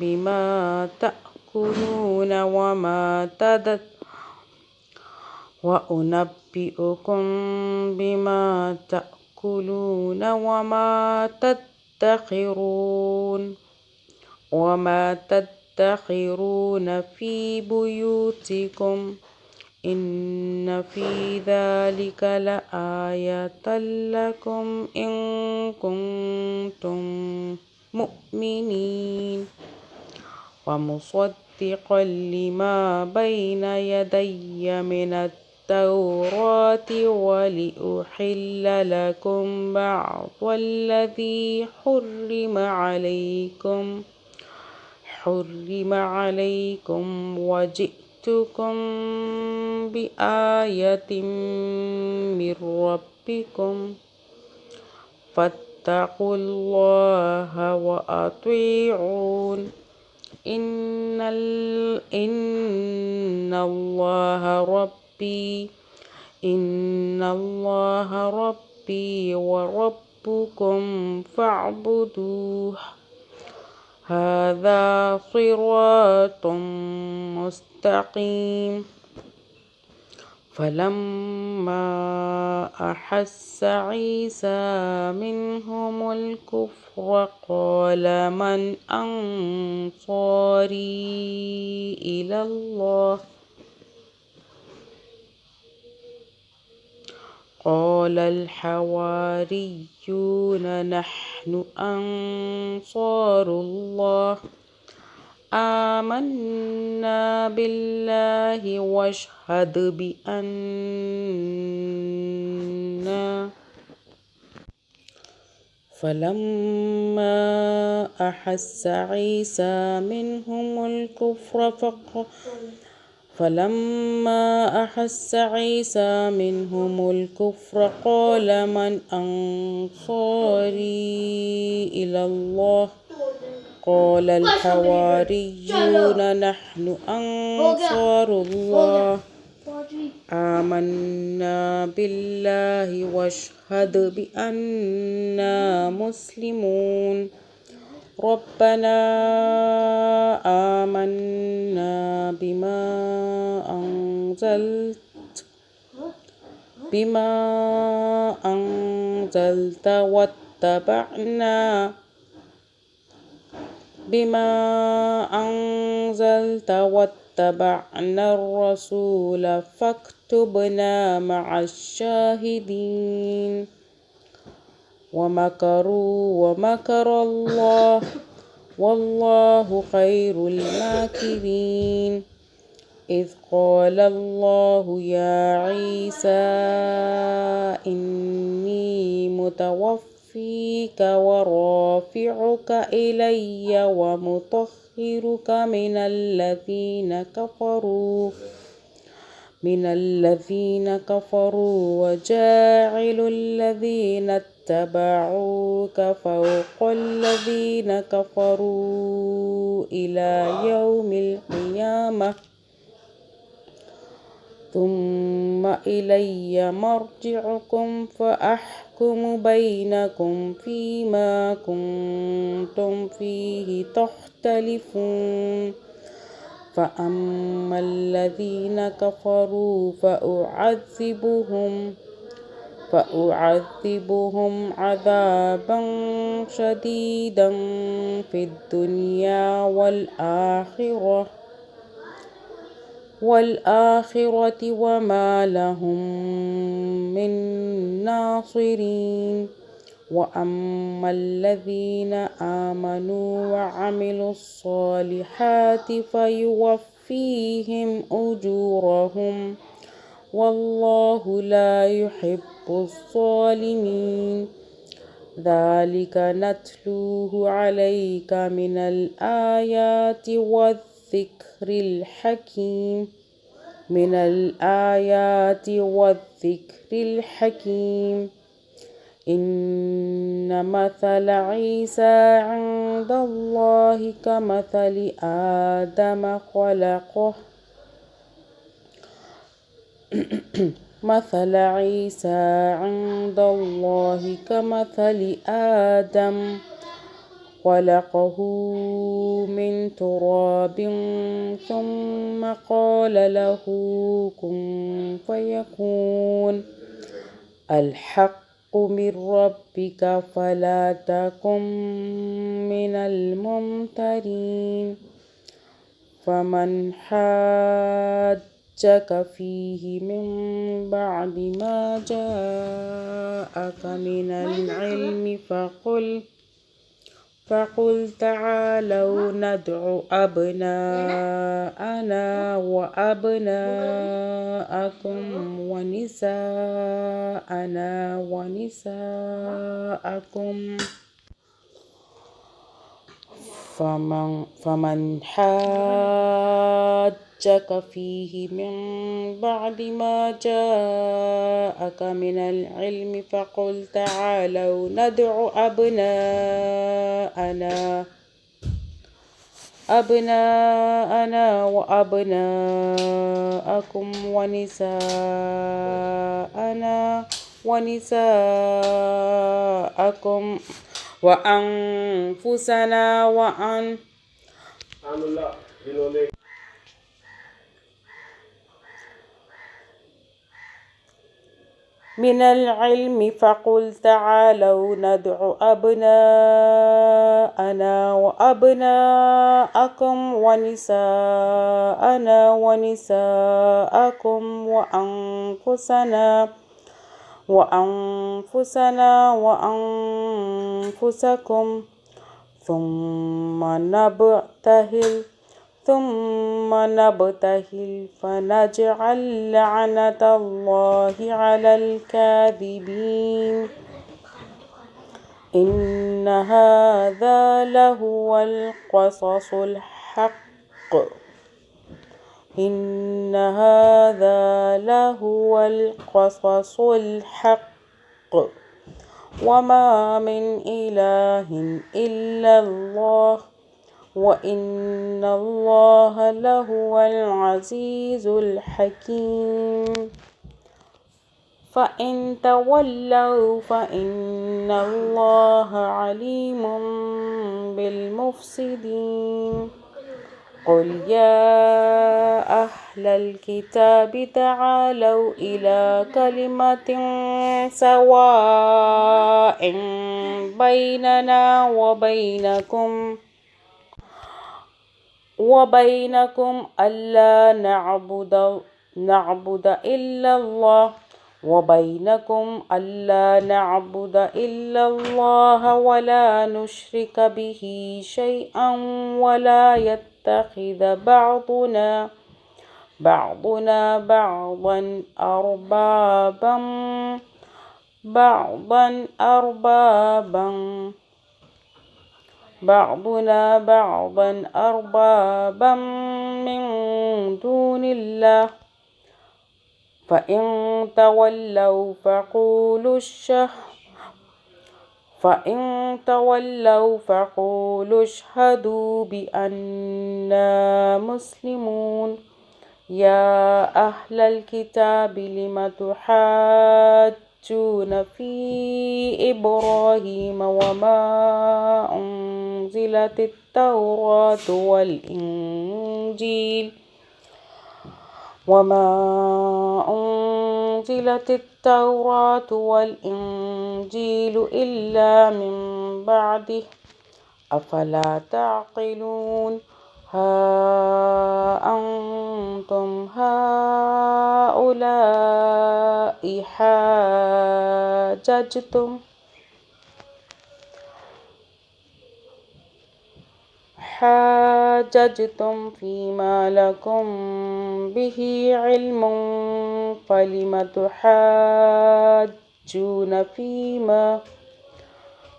بما تأكلون وما تدخرون في بيوتكم إن في ذلك لآية لكم إن كنتم مؤمنين ومصدقا لما بين يدي من التوراة ولأحل لكم بعض الذي حرم عليكم وجئتكم بآية من ربكم فاتقوا الله وأطيعون إن الله ربي وربكم فاعبدوه هذا صراط مستقيم فلما أحس عيسى منهم الكفر قال من أنصاري إلى الله قال الحواريون نحن أنصار الله آمنا بالله واشهد بأننا فلما أحس عيسى منهم الكفر قال من أنصاري إلى الله قال الحواريون نحن أنصار الله آمنا بالله واشهد بأننا مسلمون ربنا آمنا بما أنزلت واتبعنا الرسول فاكتبنا مع الشاهدين ومكر الله والله خير الماكرين إذ قال الله يا عيسى إني متوفيك ورافعك إلي ومطهرك من الذين كفروا وجاعل الذين اتبعوك فوق الذين كفروا إلى يوم القيامة ثم إلي مرجعكم فأحكم بينكم فيما كنتم فيه تختلفون فأما الذين كفروا فأعذبهم عذابا شديدا في الدنيا والآخرة وما لهم من ناصرين وأما الذين آمنوا وعملوا الصالحات فيوفيهم أجورهم والله لا يحب الظالمين ذلك نتلوه عليك من الآيات والذكر الحكيم من الآيات والذكر الحكيم إن مثل عيسى عند الله كمثل آدم خلقه مثل عيسى عند الله كمثل آدم خلقه من تراب ثم قال له كن فيكون الحق من ربك فلا تكن من الممترين فمن حاجك فيه من بعد ما جاءك من العلم فقل تعالوا ندع أبناءنا وأبناءكم ونساءنا ونساءكم فمن حاجك فيه من بعد ما جاءك من العلم فقل تعالوا ندع أبناءنا وأبناءكم ونساءنا ونساءكم وأنفسنا من العلم فقل تعالوا ندع أبناءنا وأبناءكم ونساءنا ونساءكم وأنفسنا وأنفسكم ثم نبتهل فنجعل لعنة الله على الكاذبين إن هذا لهو القصص الحق وما من إله إلا الله وإن الله لهو العزيز الحكيم فإن تولوا فإن الله عليم بالمفسدين قل يا أهل الكتاب تعالوا إلى كلمة سواء بيننا وبينكم ألا نعبد إلا الله ولا نشرك به شيئا ولا يتخذ بعضنا بعضا أربابا من دون الله فإن تولوا فقولوا اشهدوا بأننا مسلمون يا أهل الكتاب لم تحاجون في إبراهيم وما أنزلت التوراة والإنجيل إلا من بعده أفلا تعقلون ها أنتم هؤلاء حاججتم فيما لكم به علم فلم تحاجون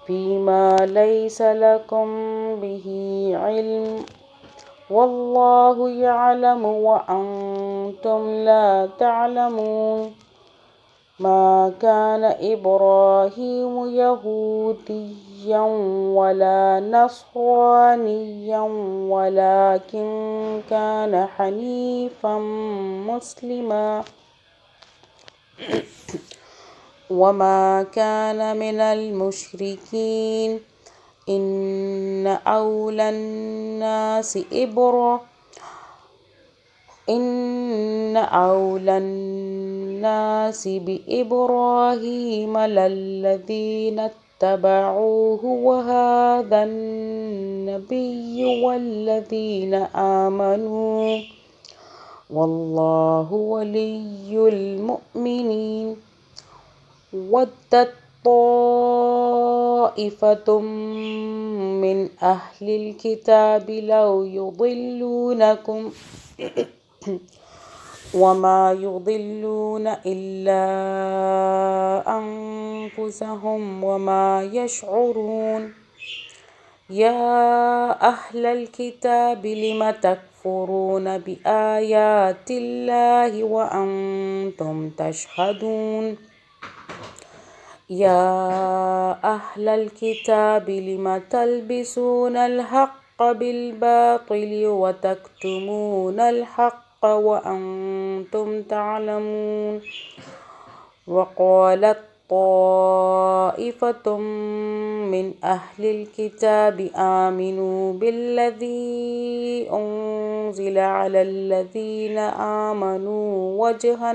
فيما ليس لكم به علم والله يعلم وأنتم لا تعلمون ما كان إبراهيم يهوديا ولا نصرانيا ولكن كان حنيفا مسلما وما كان من المشركين إن أولى الناس بإبراهيم للذين اتبعوه وهذا النبي والذين آمنوا والله ولي المؤمنين ودت طائفة من أهل الكتاب لو يضلونكم وما يضلون إلا أنفسهم وما يشعرون يا أهل الكتاب لم تكفرون بآيات الله وأنتم تشهدون يا أهل الكتاب لم تلبسون الحق بالباطل وتكتمون الحق وأنتم تعلمون وقالت طائفة من أهل الكتاب آمنوا بالذي أنزل على الذين آمنوا وجه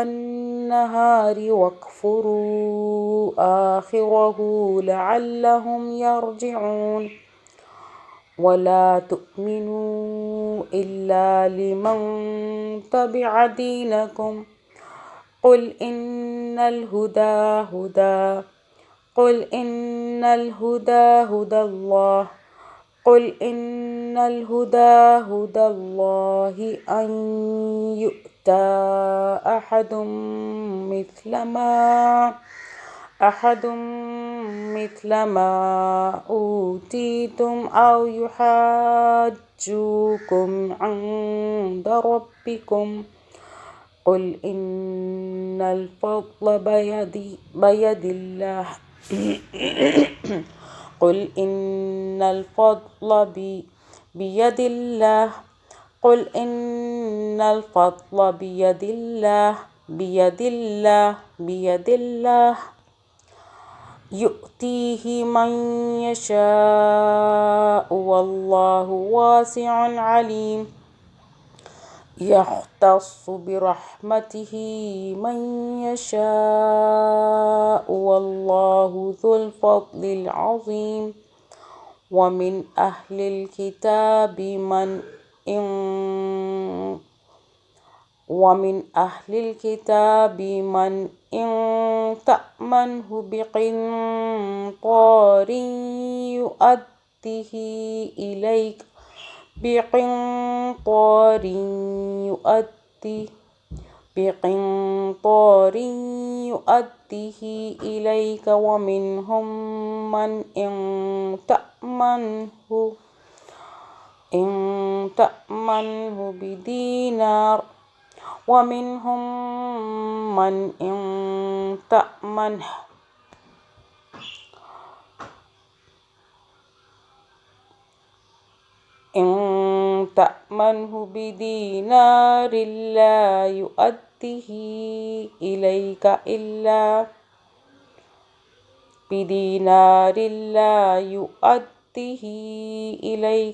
النهار واكفروا آخره لعلهم يرجعون ولا تؤمنوا إلا لمن تبع دينكم قل إن الهدى هدى الله أن يؤتى أحد مثل ما أوتيتم أو يحاجوكم عند ربكم قل إن الفضل بيد الله قل إن الفضل بيد الله يؤتيه من يشاء والله واسع عليم يختص برحمته من يشاء والله ذو الفضل العظيم ومن أهل الكتاب من إن تأمنه بقنطار يؤديه إليك ومنهم من إن تأمنه بدينار ومنهم من إن تأمنه بدينار لا يؤديه إليك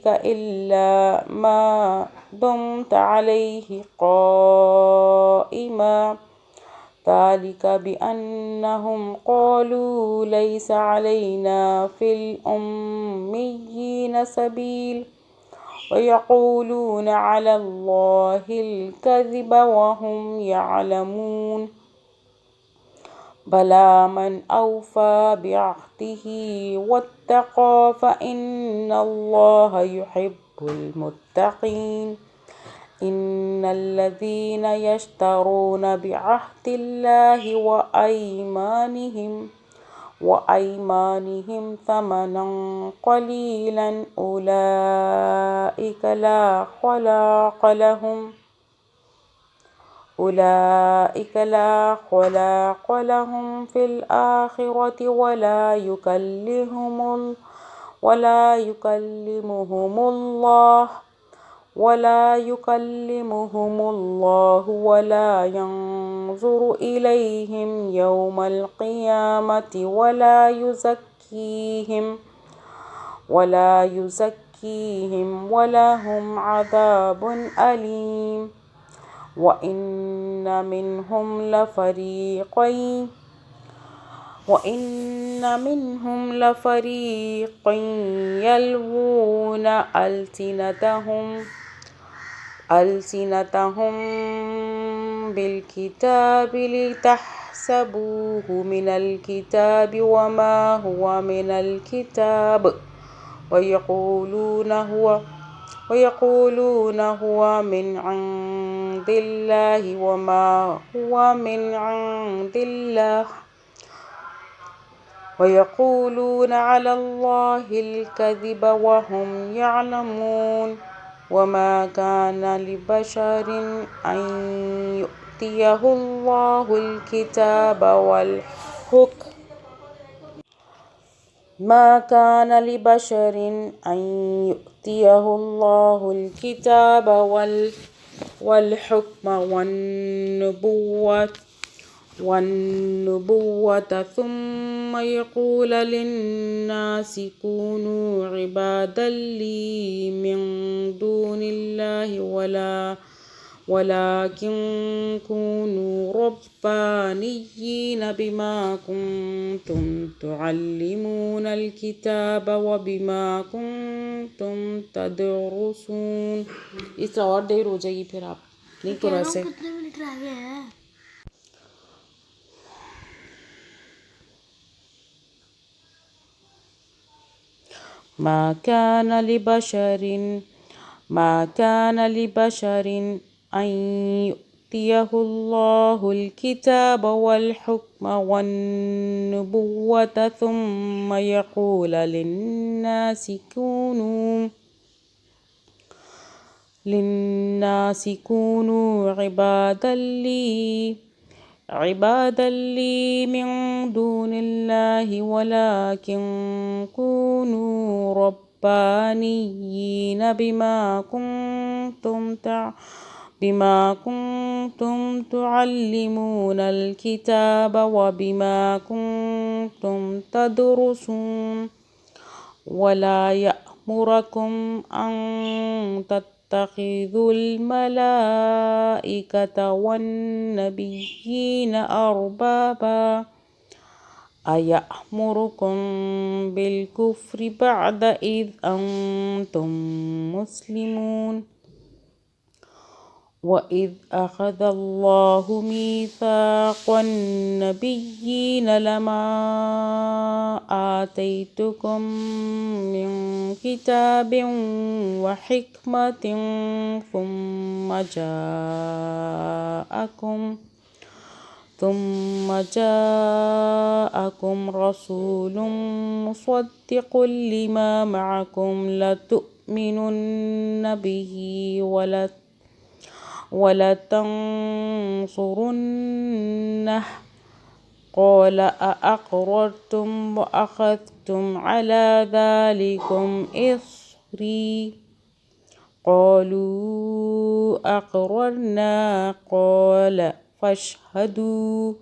إلا ما دمت عليه قائما ذلك بأنهم قالوا ليس علينا في الأميين سبيل ويقولون على الله الكذب وهم يعلمون بلى من أوفى بعهده واتقى فإن الله يحب المتقين إن الذين يشترون بعهد الله وأيمانهم ثمنا قليلا أولئك لا خلاق لهم في الآخرة ولا يكلمهم الله ولا ينظر إليهم يوم القيامة ولا يزكيهم ولهم عذاب أليم وإن منهم لفريقا يلوون ألسنتهم بالكتاب لتحسبوه من الكتاب وما هو من الكتاب ويقولون هو من عند الله وما هو من عند الله ويقولون على الله الكذب وهم يعلمون وما كان لبشر أن يؤتيه الله الكتاب والحكم والنبوة ثم يقول للناس كونوا عبادا لي من دون الله ولكن كونوا ربانيين بما كنتم تعلمون الكتاب وبما كنتم تدرسون. इस तरह और देर हो जाएगी फिर आप नहीं थोड़ा से कितने मिनट रह गए हैं? ما كان لبشر أن يؤتيه الله الكتاب والحكم والنبوة ثم يقول للناس كونوا عبادا لي من دون الله ولكن كونوا ربانيين بما كنتم تعلمون الكتاب وبما كنتم تدرسون ولا يأمركم أن تتخذوا الملائكة والنبيين أربابا أيأمركم بالكفر بعد إذ أنتم مسلمون وإذ أخذ الله ميثاق النبيين لما آتيتكم من كتاب وحكمة ثم جاءكم رسول مصدق لما معكم لتؤمنن به ولتنصرنه قال أأقررتم وأخذتم على ذلكم إصري قالوا أقررنا قال فاشهدوا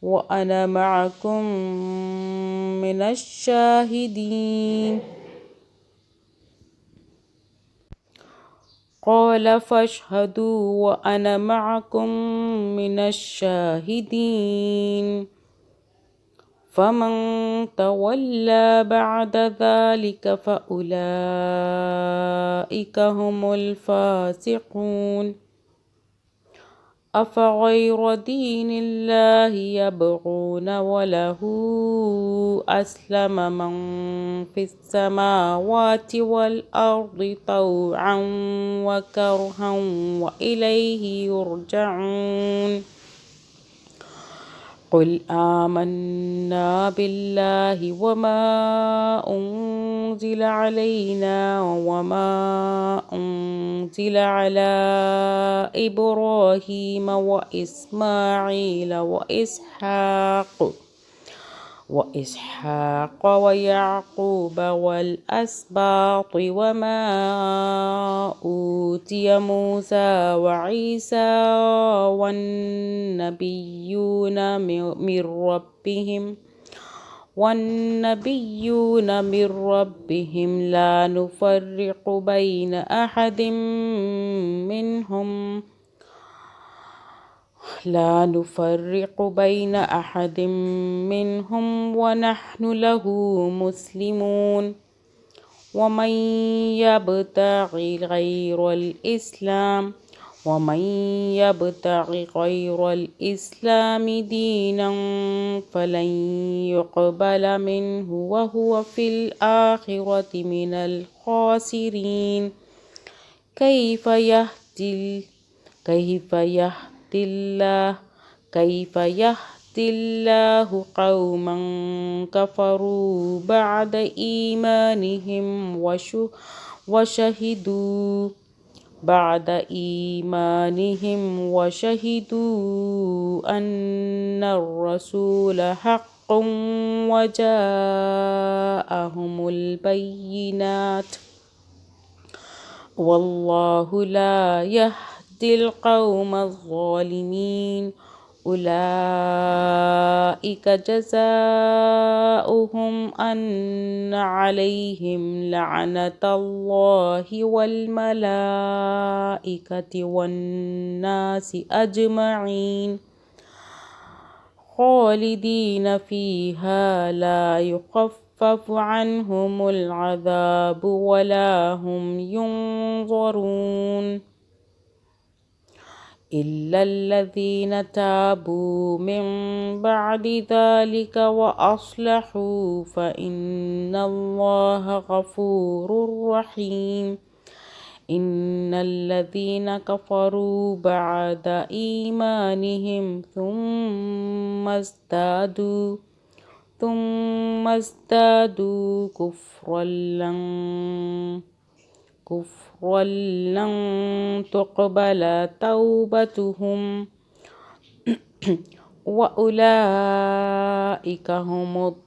وأنا معكم من الشاهدين. क़ाल फ़शहदू व अना मअकुम मिनश्शाहिदीन फ़मन तवल्ला बअद ज़ालिक फ़उलाइका हुमुल फ़ासिक़ून अफ़ग़ैर दीनिल्लाहि यबग़ून वलहू अस्लम मन फ़िस्समावाति वल अर्दि तौअन व करहन व इलैहि युरजऊन क़ुल आमन्ना बिल्लाहि वमा उन्ज़िला अलैना वमा उन्ज़िला अला इब्राहीम व इस्माईल व इसहाक़ व याक़ूब वल अस्बात वमा ऊतिय मूसा व ईसा वन्नबिय्यून मिर रब्बिहिम ला नुफ़र्रिक़ु बैन अहदिम मिनहुम व नहनु लहू मुस्लिमून वमन यब्तग़ि गैरल इस्लामि दीनन फ़लन युक़बल मिन्हु वहुव फ़िल आख़िरति मिनल ख़ासिरीन कैफ़ यहदिल्लाहु क़ौमन कफ़रू बअद ईमानिहिम वशहिदू अन्नर रसूल हक़्क़ुन व जाअहुमुल बय्यिनात वल्लाहु ला यहदिल क़ौमज़ ज़ालिमीन उलाइका जज़ाउहुम अन्न अलैहिम लअनतुल्लाहि वल मलाइकति वन्नासि अजमईन ख़ालिदीन फ़ीहा ला युख़फ़फ़ु अन्हुमुल अज़ाबु वला हुम युनज़रून इल्लल्लज़ीन ताबू मिन बअदि ज़ालिक व अस्लहू फ़इन्नल्लाह गफ़ूरुर रहीम इन्नल्लज़ीन कफ़रू बअद ईमानिहिम थुम्मा ज़्दादू कुफ़्रन लन तुक़बल तौबतुहुम व उलाइका हुमुद्दल्लून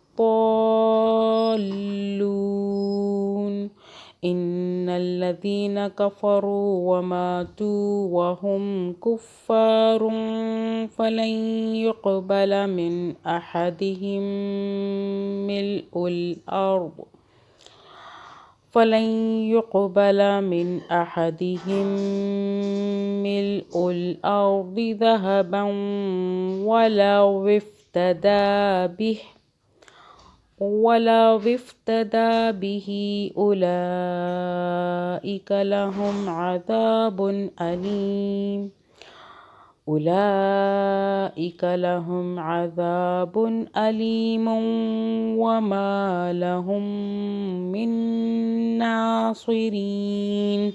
इन्नल्लज़ीन कफ़रू व मातू व हुम कुफ़्फ़ारुन फ़लन युक़बल मिन अहदिहिम मिल्उल अर्दि ذهبا ولو افتدى به أولئك لهم عذاب أليم وما لهم من ناصرين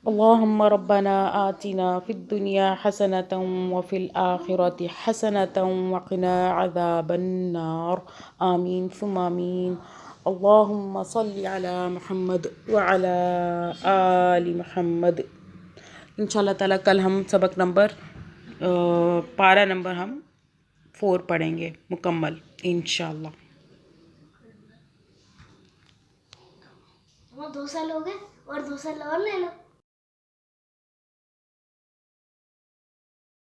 اللهم ربنا آتنا في الدنيا حسنة وفي الآخرة حسنة وقنا عذاب النار آمين ثم آمين اللهم صل على محمद وعلى आल محمد। इंशाल्लाह ताला कल हम सबक नंबर पारा नंबर हम 4 पढ़ेंगे मुकम्मल इंशाल्लाह। 2 साल हो गए और 2 साल और ले लो।